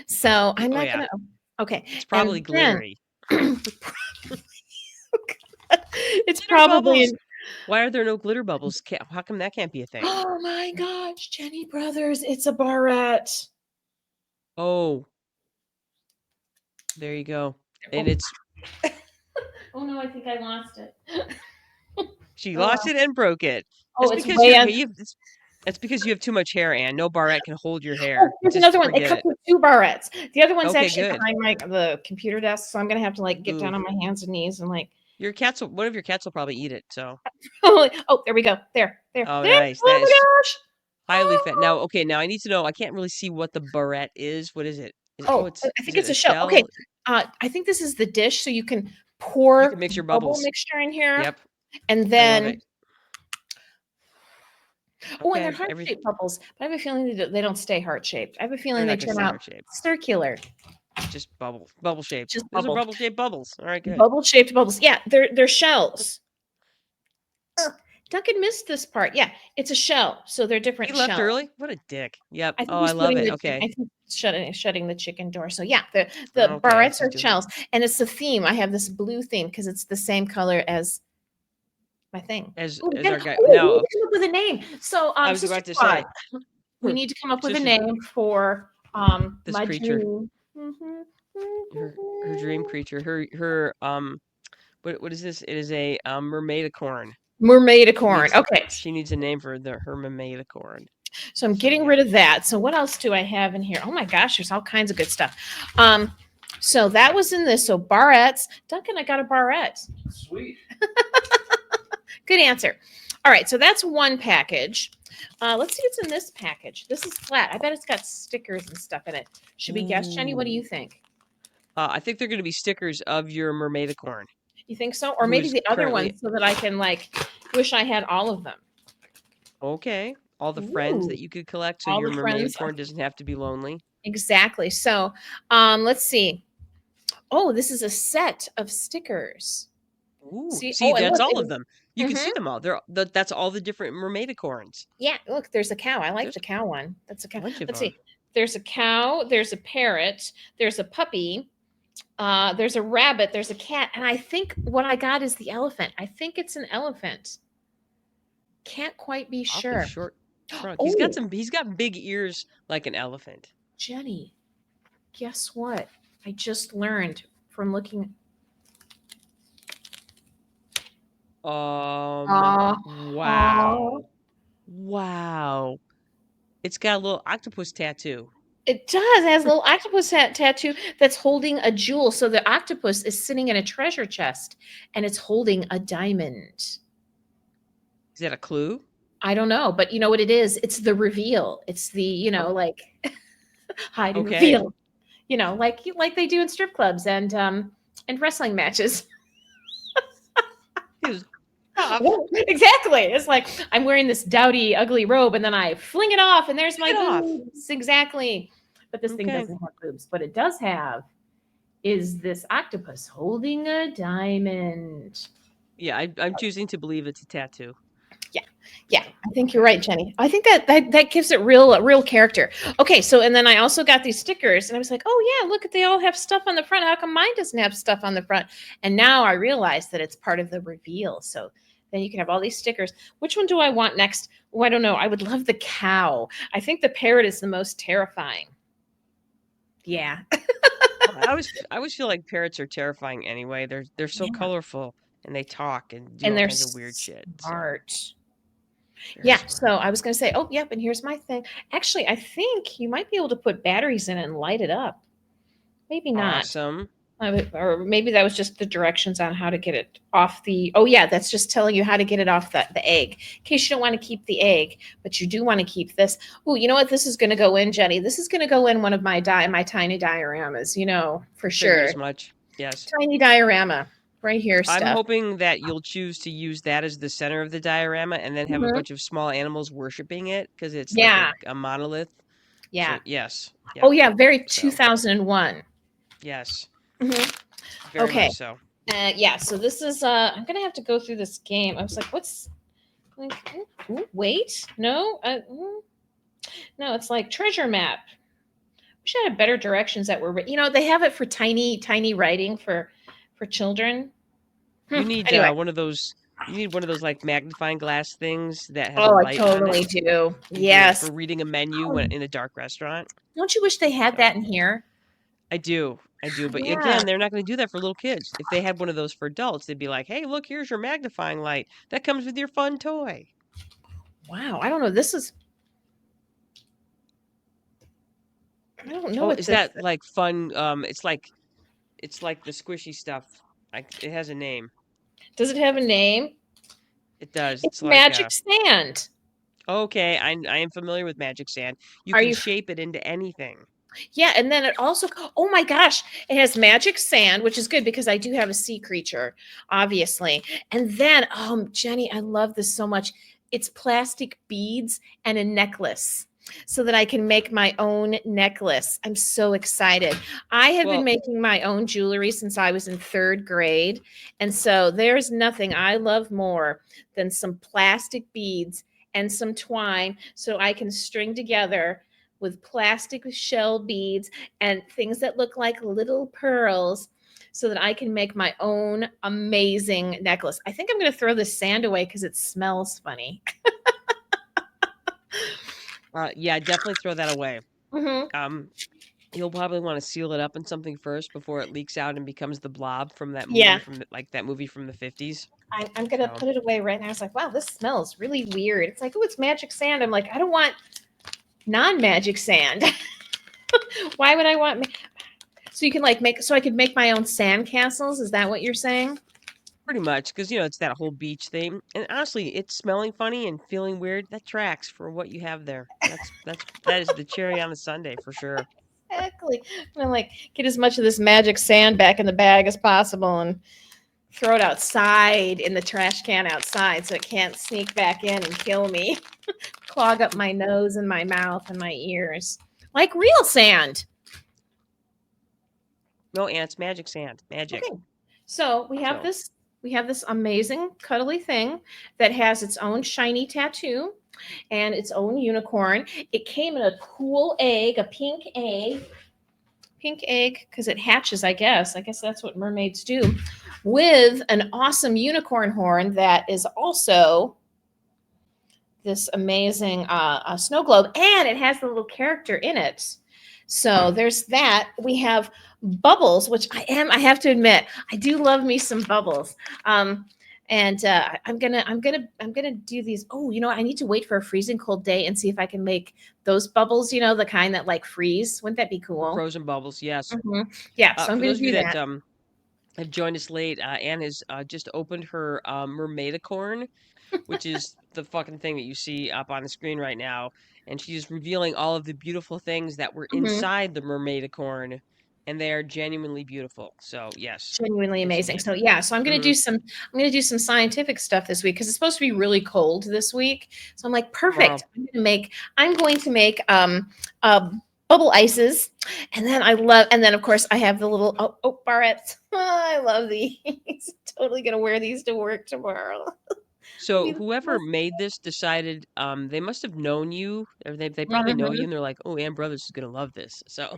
[SPEAKER 3] So I'm
[SPEAKER 2] Oh
[SPEAKER 3] not
[SPEAKER 2] yeah,
[SPEAKER 3] going to. Okay.
[SPEAKER 2] it's probably
[SPEAKER 3] And then
[SPEAKER 2] glittery.
[SPEAKER 3] it's
[SPEAKER 2] Glitter bubbles.
[SPEAKER 3] probably.
[SPEAKER 2] Why are there no glitter bubbles? How come that can't be a thing?
[SPEAKER 3] Oh my gosh, Jenny Brothers, it's a barrette.
[SPEAKER 2] Oh, there you go. And
[SPEAKER 3] Oh,
[SPEAKER 2] it's
[SPEAKER 3] oh no, I think I lost it.
[SPEAKER 2] she
[SPEAKER 3] Oh,
[SPEAKER 2] lost it and broke it.
[SPEAKER 3] oh,
[SPEAKER 2] That's
[SPEAKER 3] it's
[SPEAKER 2] because
[SPEAKER 3] way
[SPEAKER 2] you're
[SPEAKER 3] on.
[SPEAKER 2] you. It's because you have too much hair, Anne. No barrette can hold your
[SPEAKER 3] Oh,
[SPEAKER 2] hair.
[SPEAKER 3] here's
[SPEAKER 2] Just
[SPEAKER 3] another one. It
[SPEAKER 2] forget
[SPEAKER 3] comes
[SPEAKER 2] it.
[SPEAKER 3] with two barrettes. The other one's
[SPEAKER 2] Okay,
[SPEAKER 3] actually
[SPEAKER 2] good.
[SPEAKER 3] behind the computer desk, so I'm gonna have to like get down
[SPEAKER 2] Ooh,
[SPEAKER 3] on my hands and knees and like.
[SPEAKER 2] your cats. One of your cats will probably eat it. So,
[SPEAKER 3] Oh, there we go. There.
[SPEAKER 2] oh,
[SPEAKER 3] There.
[SPEAKER 2] nice. That
[SPEAKER 3] Oh my
[SPEAKER 2] is
[SPEAKER 3] gosh.
[SPEAKER 2] highly fat. Now, okay, now I need to know. I can't really see what the barrette is. What is it?
[SPEAKER 3] Oh,
[SPEAKER 2] It's
[SPEAKER 3] I
[SPEAKER 2] is
[SPEAKER 3] think
[SPEAKER 2] it
[SPEAKER 3] it's
[SPEAKER 2] a
[SPEAKER 3] a shell. Okay.
[SPEAKER 2] shell?
[SPEAKER 3] I think this is the dish, so you can
[SPEAKER 2] You can
[SPEAKER 3] pour
[SPEAKER 2] mix your
[SPEAKER 3] bubble
[SPEAKER 2] bubbles.
[SPEAKER 3] mixture in here,
[SPEAKER 2] Yep,
[SPEAKER 3] and
[SPEAKER 2] I love
[SPEAKER 3] then
[SPEAKER 2] it.
[SPEAKER 3] oh, and they're
[SPEAKER 2] Okay,
[SPEAKER 3] heart-shaped bubbles. But I have a feeling they don't stay heart-shaped. I have a
[SPEAKER 2] they're
[SPEAKER 3] feeling they
[SPEAKER 2] not gonna
[SPEAKER 3] turn
[SPEAKER 2] stay
[SPEAKER 3] out
[SPEAKER 2] heart shaped.
[SPEAKER 3] circular,
[SPEAKER 2] Just bubble shaped.
[SPEAKER 3] just
[SPEAKER 2] Those are
[SPEAKER 3] bubbles,
[SPEAKER 2] bubble shaped bubbles. All right, good.
[SPEAKER 3] bubble-shaped bubbles. Yeah, they're shells. Ugh, Duncan missed this part. Yeah, it's a shell, so they're
[SPEAKER 2] He
[SPEAKER 3] different
[SPEAKER 2] left
[SPEAKER 3] shells.
[SPEAKER 2] early. What a dick. Yep.
[SPEAKER 3] I think
[SPEAKER 2] Oh, I
[SPEAKER 3] he's
[SPEAKER 2] love
[SPEAKER 3] putting
[SPEAKER 2] it.
[SPEAKER 3] the
[SPEAKER 2] Okay.
[SPEAKER 3] I think shutting the chicken door. So yeah, the
[SPEAKER 2] Okay.
[SPEAKER 3] barrettes
[SPEAKER 2] He's
[SPEAKER 3] are
[SPEAKER 2] doing.
[SPEAKER 3] shells, and it's the theme. I have this blue theme because it's the same color as my thing. Oh,
[SPEAKER 2] As our guy
[SPEAKER 3] we need
[SPEAKER 2] now.
[SPEAKER 3] to come up with a name. So,
[SPEAKER 2] I was
[SPEAKER 3] Sister
[SPEAKER 2] about to
[SPEAKER 3] Squad,
[SPEAKER 2] say.
[SPEAKER 3] we need to come up with a
[SPEAKER 2] Sister,
[SPEAKER 3] name for
[SPEAKER 2] this
[SPEAKER 3] my
[SPEAKER 2] creature,
[SPEAKER 3] dream. Mhm.
[SPEAKER 2] her dream creature, her what is this? It is a mermaidicorn. She
[SPEAKER 3] Mermaidicorn.
[SPEAKER 2] needs
[SPEAKER 3] Okay,
[SPEAKER 2] she needs a name for her mermaidicorn.
[SPEAKER 3] so I'm
[SPEAKER 2] So
[SPEAKER 3] getting
[SPEAKER 2] yeah.
[SPEAKER 3] rid of that. So what else do I have in here? Oh my gosh, there's all kinds of good stuff. So that was in this. So barrettes. Duncan, I got a barrette.
[SPEAKER 1] Sweet.
[SPEAKER 3] Good answer. All right, so that's one package. Let's see what's in this package. This is flat. I bet it's got stickers and stuff in it. Should we guess, Jenny? What do you
[SPEAKER 2] Ooh.
[SPEAKER 3] think?
[SPEAKER 2] I think they're going to be stickers of your mermaidicorn,
[SPEAKER 3] You think so? Or
[SPEAKER 2] who
[SPEAKER 3] maybe
[SPEAKER 2] is
[SPEAKER 3] the other
[SPEAKER 2] currently
[SPEAKER 3] ones so that I can like wish I had all of them.
[SPEAKER 2] okay. All the friends
[SPEAKER 3] Ooh,
[SPEAKER 2] that you could collect, so
[SPEAKER 3] all
[SPEAKER 2] your
[SPEAKER 3] the friends.
[SPEAKER 2] mermaidicorn doesn't have to be lonely.
[SPEAKER 3] Exactly. So let's see. Oh, this is a set of stickers.
[SPEAKER 2] Ooh,
[SPEAKER 3] See?
[SPEAKER 2] see,
[SPEAKER 3] Oh, and
[SPEAKER 2] that's
[SPEAKER 3] look.
[SPEAKER 2] all of them. You can
[SPEAKER 3] Mhm.
[SPEAKER 2] see them all. That's all the different mermaidicorns.
[SPEAKER 3] Yeah, look, there's a cow. I like
[SPEAKER 2] There's
[SPEAKER 3] the cow one. That's a
[SPEAKER 2] a
[SPEAKER 3] cow.
[SPEAKER 2] bunch of
[SPEAKER 3] Let's
[SPEAKER 2] them.
[SPEAKER 3] see. There's a cow, there's a parrot, there's a puppy, there's a rabbit, there's a cat, and I think what I got is the elephant. I think it's an elephant. Can't quite be
[SPEAKER 2] Awfully
[SPEAKER 3] sure.
[SPEAKER 2] short trunk.
[SPEAKER 3] Oh,
[SPEAKER 2] He's got big ears like an elephant.
[SPEAKER 3] Jenny, guess what? I just learned from looking. Uh,
[SPEAKER 2] Wow. Wow. It's got a little octopus tattoo.
[SPEAKER 3] it does. It has a little octopus tattoo that's holding a jewel. So the octopus is sitting in a treasure chest and it's holding a diamond.
[SPEAKER 2] Is that a clue?
[SPEAKER 3] I don't know, but you know what it is? It's the reveal. It's the,
[SPEAKER 2] Oh,
[SPEAKER 3] like hide and
[SPEAKER 2] okay.
[SPEAKER 3] reveal. Like they do in strip clubs and wrestling matches.
[SPEAKER 2] He was tough.
[SPEAKER 3] Exactly. It's like I'm wearing this dowdy, ugly robe, and then I fling it off, and there's my
[SPEAKER 2] Get off.
[SPEAKER 3] boobs. Exactly. But this thing
[SPEAKER 2] Okay.
[SPEAKER 3] doesn't have boobs. What it does have is this octopus holding a diamond.
[SPEAKER 2] Yeah, I'm choosing to believe it's a tattoo.
[SPEAKER 3] Yeah, I think you're right, Jenny. I think that gives it real character. Okay, so and then I also got these stickers, and I was like, oh yeah, look, they all have stuff on the front. How come mine doesn't have stuff on the front? And now I realize that it's part of the reveal. So then you can have all these stickers. Which one do I want next? Oh, I don't know. I would love the cow. I think the parrot is the most terrifying. Yeah.
[SPEAKER 2] I always feel like parrots are terrifying anyway. They're so
[SPEAKER 3] Yeah.
[SPEAKER 2] colorful and they talk and do
[SPEAKER 3] And
[SPEAKER 2] all
[SPEAKER 3] they're
[SPEAKER 2] kinds of weird shit. So
[SPEAKER 3] smart.
[SPEAKER 2] very
[SPEAKER 3] Yeah,
[SPEAKER 2] smart.
[SPEAKER 3] so I was going to say, oh, yep, and here's my thing. Actually, I think you might be able to put batteries in it and light it up. Maybe not.
[SPEAKER 2] Awesome.
[SPEAKER 3] Or maybe that was just the directions on how to get it off the. Oh, yeah, that's just telling you how to get it off the egg. In case you don't want to keep the egg, but you do want to keep this. Oh, you know what? This is going to go in, Jenny. This is going to go in one of my tiny dioramas, for
[SPEAKER 2] Figured
[SPEAKER 3] sure.
[SPEAKER 2] as much. Yes.
[SPEAKER 3] Tiny diorama right here
[SPEAKER 2] I'm
[SPEAKER 3] stuff.
[SPEAKER 2] hoping that you'll choose to use that as the center of the diorama and then have a
[SPEAKER 3] Mhm.
[SPEAKER 2] bunch of small animals worshiping it because it's
[SPEAKER 3] Yeah.
[SPEAKER 2] like a monolith.
[SPEAKER 3] Yeah.
[SPEAKER 2] So yes.
[SPEAKER 3] Oh,
[SPEAKER 2] Yep.
[SPEAKER 3] yeah, very
[SPEAKER 2] So
[SPEAKER 3] 2001.
[SPEAKER 2] yes.
[SPEAKER 3] Mhm.
[SPEAKER 2] Very
[SPEAKER 3] Okay.
[SPEAKER 2] much so.
[SPEAKER 3] Yeah, so this is I'm gonna have to go through this game. I was like, Ooh, wait, no, no, it's like treasure map. We should have better directions that were, they have it for tiny writing for children.
[SPEAKER 2] You need
[SPEAKER 3] Anyway,
[SPEAKER 2] one of those. You need one of those like magnifying glass things that has a
[SPEAKER 3] oh, I
[SPEAKER 2] light on it.
[SPEAKER 3] totally do.
[SPEAKER 2] For
[SPEAKER 3] Yes.
[SPEAKER 2] reading a menu
[SPEAKER 3] Oh,
[SPEAKER 2] in a dark restaurant.
[SPEAKER 3] don't you wish they had
[SPEAKER 2] So
[SPEAKER 3] that in here?
[SPEAKER 2] I do, but
[SPEAKER 3] Yeah.
[SPEAKER 2] again, they're not going to do that for little kids. If they had one of those for adults, they'd be like, "Hey, look, here's your magnifying light. That comes with your fun toy."
[SPEAKER 3] Wow. I don't know. This is. I don't know
[SPEAKER 2] Oh,
[SPEAKER 3] what
[SPEAKER 2] is
[SPEAKER 3] this.
[SPEAKER 2] that like fun? It's like the squishy stuff. It has a name.
[SPEAKER 3] Does it have a name?
[SPEAKER 2] It does.
[SPEAKER 3] It's
[SPEAKER 2] It's like
[SPEAKER 3] magic sand.
[SPEAKER 2] okay, I am familiar with magic sand. You
[SPEAKER 3] Are
[SPEAKER 2] can
[SPEAKER 3] you?
[SPEAKER 2] shape it into anything.
[SPEAKER 3] Yeah, and then it also, oh my gosh, it has magic sand, which is good because I do have a sea creature, obviously. And then, Jenny, I love this so much. It's plastic beads and a necklace so that I can make my own necklace. I'm so excited. I have been
[SPEAKER 2] Well,
[SPEAKER 3] making my own jewelry since I was in third grade. And so there's nothing I love more than some plastic beads and some twine so I can string together with plastic shell beads and things that look like little pearls so that I can make my own amazing necklace. I think I'm going to throw this sand away because it smells funny.
[SPEAKER 2] yeah, definitely throw that away.
[SPEAKER 3] Mm-hmm.
[SPEAKER 2] Um, you'll probably want to seal it up in something first before it leaks out and becomes the blob from that movie
[SPEAKER 3] Yeah,
[SPEAKER 2] from that movie from the 50s.
[SPEAKER 3] I'm going to
[SPEAKER 2] So,
[SPEAKER 3] put it away right now. I was like, wow, this smells really weird. It's like, oh, it's magic sand. I'm like, I don't want non-magic sand. Why would I want? So you can like make, so I could make my own sand castles. Is that what you're saying?
[SPEAKER 2] pretty much cuz it's that whole beach thing. And honestly, it's smelling funny and feeling weird. That tracks for what you have there. That is the cherry on the sundae for sure.
[SPEAKER 3] Exactly. I'm like, get as much of this magic sand back in the bag as possible and throw it outside in the trash can outside so it can't sneak back in and kill me, clog up my nose and my mouth and my ears like real sand.
[SPEAKER 2] No, and it's magic sand. Magic.
[SPEAKER 3] Okay. So
[SPEAKER 2] So,
[SPEAKER 3] we have this amazing cuddly thing that has its own shiny tattoo and its own unicorn. It came in a cool egg, a pink egg because it hatches, I guess. I guess that's what mermaids do, with an awesome unicorn horn that is also this amazing snow globe, and it has the little character in it. So there's that. We have bubbles, which I have to admit, I do love me some bubbles. And I'm gonna do these. Oh, I need to wait for a freezing cold day and see if I can make those bubbles. The kind that like freeze. Wouldn't that be
[SPEAKER 2] the
[SPEAKER 3] cool?
[SPEAKER 2] frozen bubbles, yes.
[SPEAKER 3] Yeah, so I'm
[SPEAKER 2] For
[SPEAKER 3] gonna
[SPEAKER 2] those of you
[SPEAKER 3] do
[SPEAKER 2] that
[SPEAKER 3] that.
[SPEAKER 2] have joined us late, Anne has just opened her Mermaidicorn, which is the fucking thing that you see up on the screen right now. And she's revealing all of the beautiful things that were
[SPEAKER 3] Mhm.
[SPEAKER 2] inside the Mermaidicorn, and they are genuinely beautiful. So, yes,
[SPEAKER 3] Genuinely
[SPEAKER 2] yes,
[SPEAKER 3] amazing.
[SPEAKER 2] indeed.
[SPEAKER 3] So yeah, so
[SPEAKER 2] Hmm.
[SPEAKER 3] I'm gonna do some scientific stuff this week because it's supposed to be really cold this week. So I'm like,
[SPEAKER 2] Well,
[SPEAKER 3] perfect. I'm going to make uh bubble ices. And then of course I have the little barrettes. I love these. Totally gonna wear these to work tomorrow.
[SPEAKER 2] so
[SPEAKER 3] Be the
[SPEAKER 2] whoever
[SPEAKER 3] best.
[SPEAKER 2] made this decided they must have known you, or they probably know you,
[SPEAKER 3] Mhm.
[SPEAKER 2] and they're like, "Oh, Ann Brothers is gonna love this." So,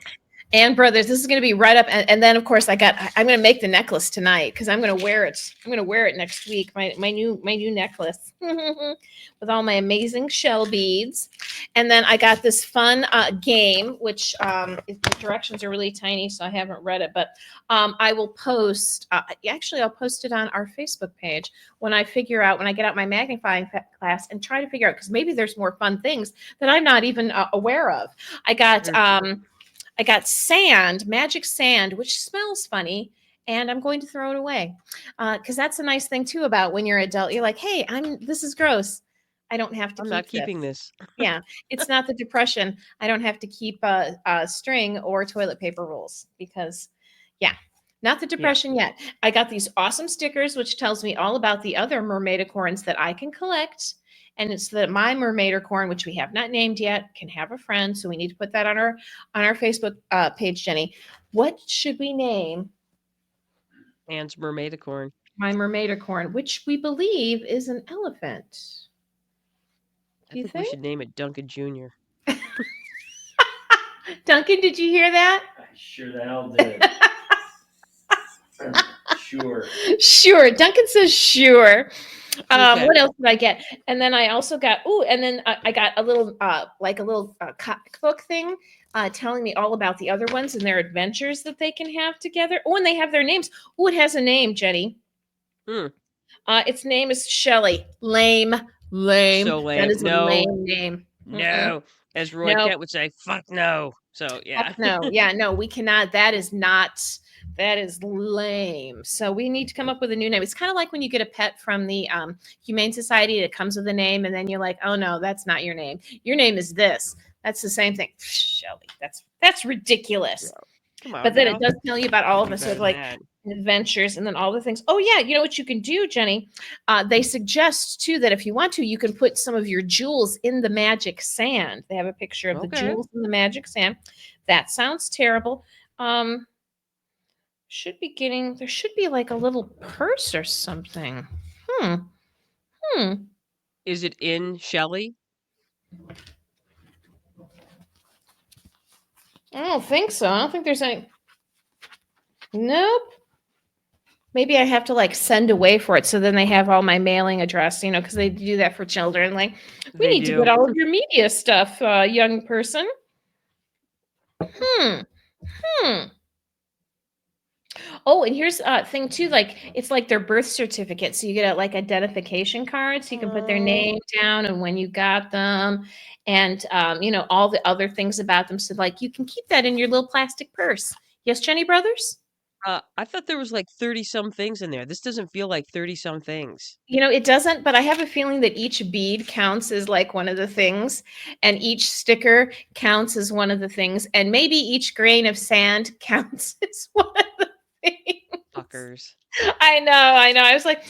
[SPEAKER 3] And brothers, this is going to be right up. And then, of course, I'm going to make the necklace tonight because I'm going to wear it. I'm going to wear it next week. My new necklace with all my amazing shell beads. And then I got this fun game, which the directions are really tiny, so I haven't read it. But I will post. Actually, I'll post it on our Facebook page when I get out my magnifying class and try to figure out because maybe there's more fun things that I'm not even aware of. I got.
[SPEAKER 2] mm,
[SPEAKER 3] I got sand, magic sand, which smells funny, and I'm going to throw it away because that's a nice thing too about when you're an adult. You're like, hey, this is gross. I don't have to
[SPEAKER 2] I'm not
[SPEAKER 3] keep
[SPEAKER 2] keeping
[SPEAKER 3] this.
[SPEAKER 2] this.
[SPEAKER 3] Yeah, it's not the depression. I don't have to keep string or toilet paper rolls because, yeah, not the
[SPEAKER 2] Yeah,
[SPEAKER 3] depression yet. I got these awesome stickers, which tells me all about the other mermaidicorns that I can collect. And it's that my mermaidicorn, which we have not named yet, can have a friend. So we need to put that on our Facebook page, Jenny. What should we name
[SPEAKER 2] Anne's Mermaidicorn.
[SPEAKER 3] my mermaidicorn, which we believe is an elephant?
[SPEAKER 2] I
[SPEAKER 3] you
[SPEAKER 2] think we
[SPEAKER 3] think?
[SPEAKER 2] should name it Duncan Jr.
[SPEAKER 3] Duncan, did you hear that?
[SPEAKER 1] I sure the hell did. Sure.
[SPEAKER 3] Sure. Duncan says sure.
[SPEAKER 2] Okay.
[SPEAKER 3] What else did I get? And then I also got and then I got a little like a little cookbook thing telling me all about the other ones and their adventures that they can have together. Oh, and they have their names. Oh, it has a name, Jenny.
[SPEAKER 2] Hmm.
[SPEAKER 3] Its name is Shelley. Lame.
[SPEAKER 2] So
[SPEAKER 3] That
[SPEAKER 2] lame.
[SPEAKER 3] is a
[SPEAKER 2] No,
[SPEAKER 3] lame name. Mm-mm.
[SPEAKER 2] no. As Roy
[SPEAKER 3] No,
[SPEAKER 2] Kent would say, fuck no. So yeah.
[SPEAKER 3] heck no. Yeah, no, we cannot. That is not, that is lame. So we need to come up with a new name. It's kind of like when you get a pet from the Humane Society, it comes with a name, and then you're like, oh no, that's not your name. Your name is this. That's the same thing. Shelly, that's ridiculous.
[SPEAKER 2] Come on
[SPEAKER 3] But then
[SPEAKER 2] now.
[SPEAKER 3] it does tell you about all of
[SPEAKER 2] Be
[SPEAKER 3] us
[SPEAKER 2] better
[SPEAKER 3] with
[SPEAKER 2] than
[SPEAKER 3] like
[SPEAKER 2] that.
[SPEAKER 3] adventures and then all the things. Oh yeah, you know what you can do, Jenny? They suggest too that if you want to, you can put some of your jewels in the magic sand. They have a picture of the
[SPEAKER 2] Okay.
[SPEAKER 3] jewels in the magic sand. That sounds terrible. Should be getting there should be like a little purse or something. Hmm. Hmm.
[SPEAKER 2] Is it in Shelley?
[SPEAKER 3] I don't think so. I don't think there's any. Nope. Maybe I have to like send away for it. So then they have all my mailing address, because they do that for children. Like, we
[SPEAKER 2] They
[SPEAKER 3] need to
[SPEAKER 2] do.
[SPEAKER 3] get all of your media stuff, young person. Hmm. Hmm. Oh, and here's a thing too. Like, it's like their birth certificate. So you get like identification cards. So you can put their
[SPEAKER 2] Aw.
[SPEAKER 3] name down and when you got them, and all the other things about them. So like you can keep that in your little plastic purse. Yes, Jenny Brothers.
[SPEAKER 2] I thought there was like 30 some things in there. This doesn't feel like 30 some things.
[SPEAKER 3] It doesn't, but I have a feeling that each bead counts as like one of the things, and each sticker counts as one of the things, and maybe each grain of sand counts as one of the things.
[SPEAKER 2] Fuckers.
[SPEAKER 3] I know. I was like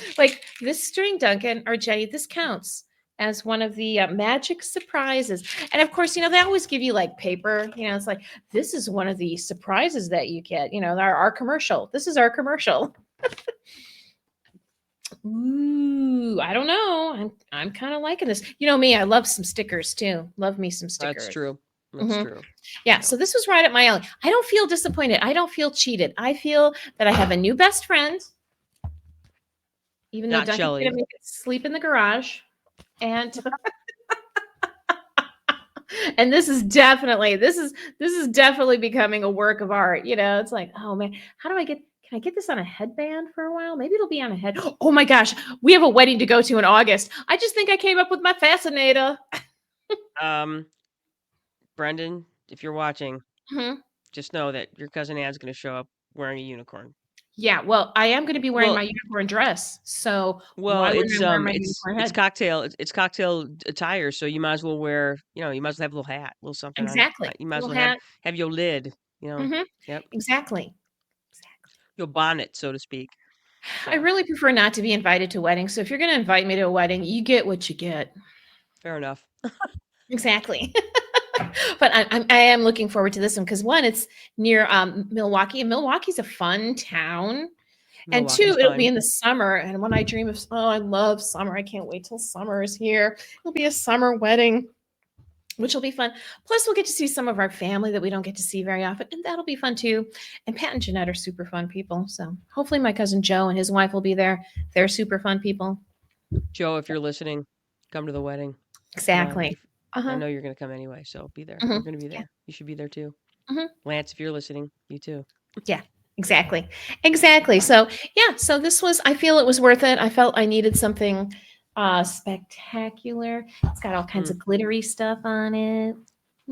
[SPEAKER 3] this string, Duncan or Jenny, this counts as one of the magic surprises. And of course, they always give you like paper. It's like this is one of the surprises that you get. Our commercial. This is our commercial. Ooh, I don't know. I'm kind of liking this. You know me, I love some stickers too. Love me some stickers.
[SPEAKER 2] That's true. That's
[SPEAKER 3] Mhm.
[SPEAKER 2] true.
[SPEAKER 3] Yeah, so this was right at my alley. I don't feel disappointed. I don't feel cheated. I feel that I have a new best friend, even though
[SPEAKER 2] Not
[SPEAKER 3] Duncan's
[SPEAKER 2] Shelley.
[SPEAKER 3] gonna make it sleep in the garage. And and this is definitely becoming a work of art. It's like, oh man, can I get this on a headband for a while? Maybe it'll be on a head. Oh my gosh, we have a wedding to go to in August. I just think I came up with my fascinator.
[SPEAKER 2] Brendan, if you're watching,
[SPEAKER 3] Mhm.
[SPEAKER 2] just know that your cousin Anne's going to show up wearing a unicorn.
[SPEAKER 3] Yeah, well, I am going to be wearing
[SPEAKER 2] Well-
[SPEAKER 3] my unicorn dress. So
[SPEAKER 2] Well,
[SPEAKER 3] why wouldn't
[SPEAKER 2] it's
[SPEAKER 3] I wear my
[SPEAKER 2] it's
[SPEAKER 3] unicorn
[SPEAKER 2] it's
[SPEAKER 3] head?
[SPEAKER 2] cocktail it's cocktail attire, so you might as well wear, you might as well have a little hat, a little something
[SPEAKER 3] Exactly.
[SPEAKER 2] on. You might as
[SPEAKER 3] Little
[SPEAKER 2] well
[SPEAKER 3] hat.
[SPEAKER 2] have your lid,
[SPEAKER 3] Mhm.
[SPEAKER 2] Yep.
[SPEAKER 3] Exactly.
[SPEAKER 2] Your bonnet, so to speak.
[SPEAKER 3] I
[SPEAKER 2] So,
[SPEAKER 3] really prefer not to be invited to weddings. So if you're going to invite me to a wedding, you get what you get.
[SPEAKER 2] fair enough.
[SPEAKER 3] Exactly. But I am looking forward to this one because one, it's near Milwaukee, and Milwaukee's a fun town. And
[SPEAKER 2] Milwaukee's
[SPEAKER 3] two, it'll
[SPEAKER 2] fun.
[SPEAKER 3] be in the summer. And when I dream of, I love summer. I can't wait till summer is here. It'll be a summer wedding, which will be fun. Plus, we'll get to see some of our family that we don't get to see very often, and that'll be fun too. And Pat and Jeanette are super fun people. So hopefully, my cousin Joe and his wife will be there. They're super fun people.
[SPEAKER 2] Joe, if you're listening, come to the wedding. Come on.
[SPEAKER 3] Exactly.
[SPEAKER 2] I
[SPEAKER 3] Uh-huh.
[SPEAKER 2] know you're going to come anyway, so be there.
[SPEAKER 3] Mhm.
[SPEAKER 2] You're going to be there.
[SPEAKER 3] Yeah.
[SPEAKER 2] You should be there too.
[SPEAKER 3] Mhm.
[SPEAKER 2] Lance, if you're listening, you too.
[SPEAKER 3] Exactly. So yeah, so this was, I feel it was worth it. I felt I needed something spectacular. It's got all kinds of glittery stuff on it.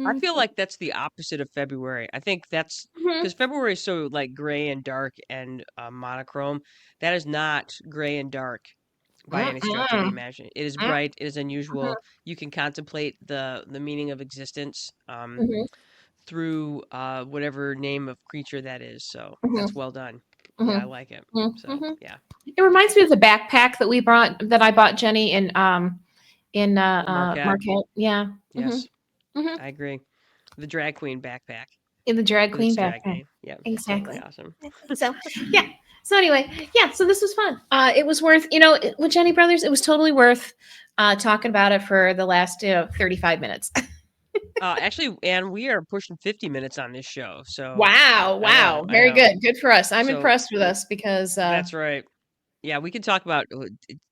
[SPEAKER 2] I feel like that's the opposite of February. I think that's
[SPEAKER 3] Mhm.
[SPEAKER 2] because February is so like gray and dark and monochrome. That is not gray and dark by any stretch of the
[SPEAKER 3] Mm-mm.
[SPEAKER 2] imagination. It is
[SPEAKER 3] Mm.
[SPEAKER 2] bright. It is unusual. You can contemplate the meaning of existence
[SPEAKER 3] Mhm.
[SPEAKER 2] through whatever name of creature that is. So
[SPEAKER 3] Mhm.
[SPEAKER 2] that's well done. Yeah, I
[SPEAKER 3] Mhm.
[SPEAKER 2] like it.
[SPEAKER 3] Mhm.
[SPEAKER 2] So
[SPEAKER 3] Mhm.
[SPEAKER 2] yeah,
[SPEAKER 3] It reminds me of the backpack that I bought Jenny in
[SPEAKER 2] Marquette.
[SPEAKER 3] Marquette. Yeah.
[SPEAKER 2] Yes,
[SPEAKER 3] Mhm.
[SPEAKER 2] I agree. The drag queen backpack
[SPEAKER 3] In the drag
[SPEAKER 2] with its
[SPEAKER 3] queen
[SPEAKER 2] drag
[SPEAKER 3] backpack.
[SPEAKER 2] name. Yeah,
[SPEAKER 3] Exactly.
[SPEAKER 2] totally awesome.
[SPEAKER 3] So yeah. So anyway, yeah. So this was fun. It was worth, with Jenny Brothers. It was totally worth talking about it for the last 35 minutes.
[SPEAKER 2] Actually, and we are pushing 50 minutes on this show. So
[SPEAKER 3] Wow,
[SPEAKER 2] I know,
[SPEAKER 3] wow.
[SPEAKER 2] I
[SPEAKER 3] Very
[SPEAKER 2] know.
[SPEAKER 3] good. Good for us. I'm
[SPEAKER 2] So
[SPEAKER 3] impressed with us because
[SPEAKER 2] that's right. Yeah, we can talk about.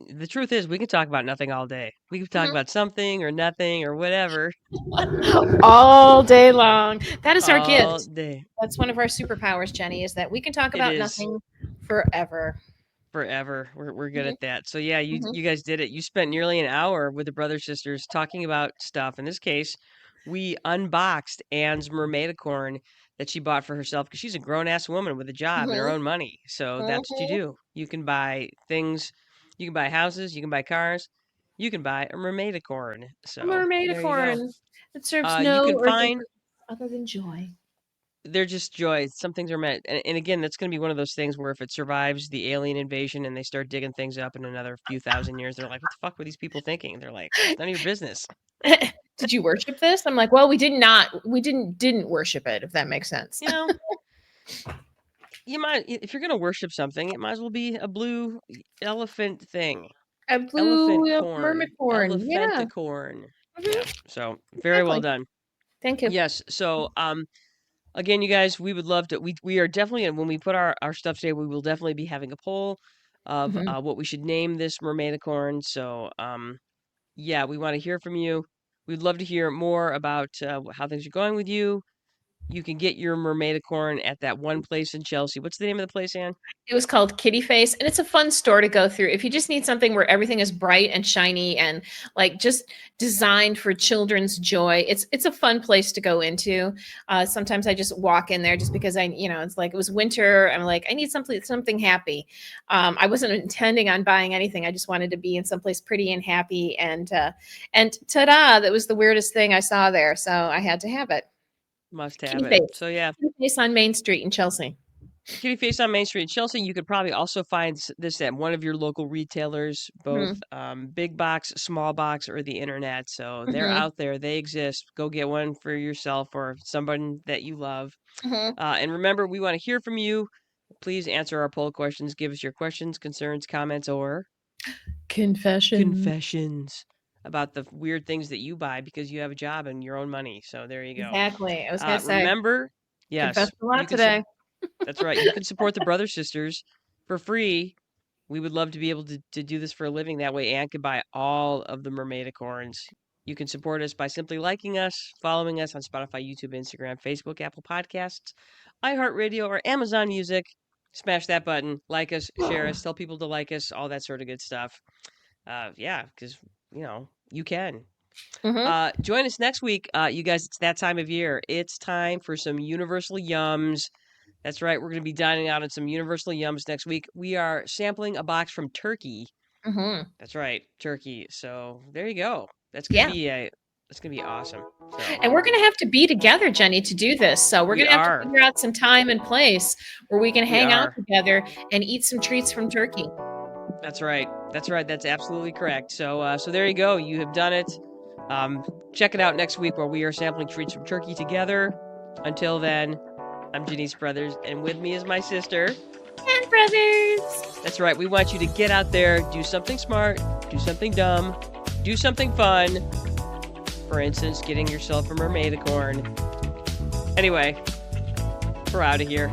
[SPEAKER 2] The truth is, we can talk about nothing all day. We can talk
[SPEAKER 3] Mhm.
[SPEAKER 2] about something or nothing or whatever
[SPEAKER 3] all day long. That is our
[SPEAKER 2] all
[SPEAKER 3] gift.
[SPEAKER 2] day.
[SPEAKER 3] That's one of our superpowers, Jenny, is that we can talk
[SPEAKER 2] It
[SPEAKER 3] about
[SPEAKER 2] is.
[SPEAKER 3] nothing forever.
[SPEAKER 2] Forever. We're good
[SPEAKER 3] Mhm,
[SPEAKER 2] at that. So yeah, you
[SPEAKER 3] mhm,
[SPEAKER 2] you guys did it. You spent nearly an hour with the brother sisters talking about stuff. In this case, we unboxed Anne's Mermaidicorn that she bought for herself because she's a grown ass woman with a job and her
[SPEAKER 3] mhm,
[SPEAKER 2] own money. So that's what you
[SPEAKER 3] mhm.
[SPEAKER 2] do. You can buy things, you can buy houses, you can buy cars, you can buy a Mermaidicorn.
[SPEAKER 3] A
[SPEAKER 2] So there you go.
[SPEAKER 3] mermaidicorn that serves
[SPEAKER 2] You
[SPEAKER 3] no
[SPEAKER 2] can
[SPEAKER 3] earthly
[SPEAKER 2] find
[SPEAKER 3] purpose other than joy.
[SPEAKER 2] they're just joy. Some things are meant, and again, that's going to be one of those things where if it survives the alien invasion and they start digging things up in another few thousand years, they're like, "What the fuck were these people thinking?" They're like, "It's none of your business."
[SPEAKER 3] Did you worship this? I'm like, well, we didn't worship it, if that makes sense.
[SPEAKER 2] You know, you might if you're going to worship something, it might as well be a blue elephant thing,
[SPEAKER 3] A
[SPEAKER 2] elephant
[SPEAKER 3] blue
[SPEAKER 2] corn,
[SPEAKER 3] mermaidicorn. Yeah.
[SPEAKER 2] elephanticorn. Yeah.
[SPEAKER 3] Mhm,
[SPEAKER 2] So very well
[SPEAKER 3] exactly.
[SPEAKER 2] done.
[SPEAKER 3] Thank you.
[SPEAKER 2] Yes. So again, you guys, we would love to. We are definitely when we put our stuff today, we will definitely be having a poll of
[SPEAKER 3] Mhm.
[SPEAKER 2] what we should name this mermaidicorn. So yeah, we want to hear from you. We'd love to hear more about how things are going with you. You can get your mermaidicorn at that one place in Chelsea. What's the name of the place, Anne?
[SPEAKER 3] It was called Kitty Face, and it's a fun store to go through. If you just need something where everything is bright and shiny and like just designed for children's joy, it's a fun place to go into. Sometimes I just walk in there just because it's like it was winter. I'm like, I need something happy. I wasn't intending on buying anything. I just wanted to be in someplace pretty and happy. And ta-da! That was the weirdest thing I saw there, so I had to have it.
[SPEAKER 2] Must have
[SPEAKER 3] Kitty
[SPEAKER 2] it.
[SPEAKER 3] Face,
[SPEAKER 2] So yeah,
[SPEAKER 3] Kitty Face on Main Street in Chelsea.
[SPEAKER 2] Kitty Face on Main Street in Chelsea. You could probably also find this at one of your local retailers, both
[SPEAKER 3] Mhm,
[SPEAKER 2] big box, small box, or the internet. So they're
[SPEAKER 3] mhm,
[SPEAKER 2] out there. They exist. Go get one for yourself or someone that you love.
[SPEAKER 3] mhm.
[SPEAKER 2] And remember, we want to hear from you. Please answer our poll questions. Give us your questions, concerns, comments, or
[SPEAKER 3] Confession.
[SPEAKER 2] confessions about the weird things that you buy because you have a job and your own money. So there you go.
[SPEAKER 3] Exactly. I was gonna say,
[SPEAKER 2] Remember, yes,
[SPEAKER 3] confessed a lot
[SPEAKER 2] you can.
[SPEAKER 3] today.
[SPEAKER 2] That's right. You can support the Brother Sisters for free. We would love to be able to do this for a living. That way, Anne can buy all of the Mermaidicorns. You can support us by simply liking us, following us on Spotify, YouTube, Instagram, Facebook, Apple Podcasts, iHeartRadio, or Amazon Music. Smash that button, like us, share us, tell people to like us, all that sort of good stuff. Yeah, because you can.
[SPEAKER 3] Hmm.
[SPEAKER 2] Join us next week, you guys. It's that time of year. It's time for some Universal Yums. That's right. We're going to be dining out on some Universal Yums next week. We are sampling a box from Turkey.
[SPEAKER 3] Hmm.
[SPEAKER 2] That's right, Turkey. So there you go.
[SPEAKER 3] Yeah.
[SPEAKER 2] That's gonna be awesome. So
[SPEAKER 3] And we're gonna have to be together, Jenny, to do this. So we're
[SPEAKER 2] we
[SPEAKER 3] gonna have to
[SPEAKER 2] are.
[SPEAKER 3] figure out some time and place where we can
[SPEAKER 2] We
[SPEAKER 3] hang out
[SPEAKER 2] are.
[SPEAKER 3] together and eat some treats from Turkey.
[SPEAKER 2] That's right. That's right. That's absolutely correct. So there you go. You have done it. Check it out next week where we are sampling treats from Turkey together. Until then, I'm Janice Brothers, and with me is my sister.
[SPEAKER 3] And brothers.
[SPEAKER 2] That's right. We want you to get out there, do something smart, do something dumb, do something fun. For instance, getting yourself a Mermaidicorn. Anyway, we're out of here.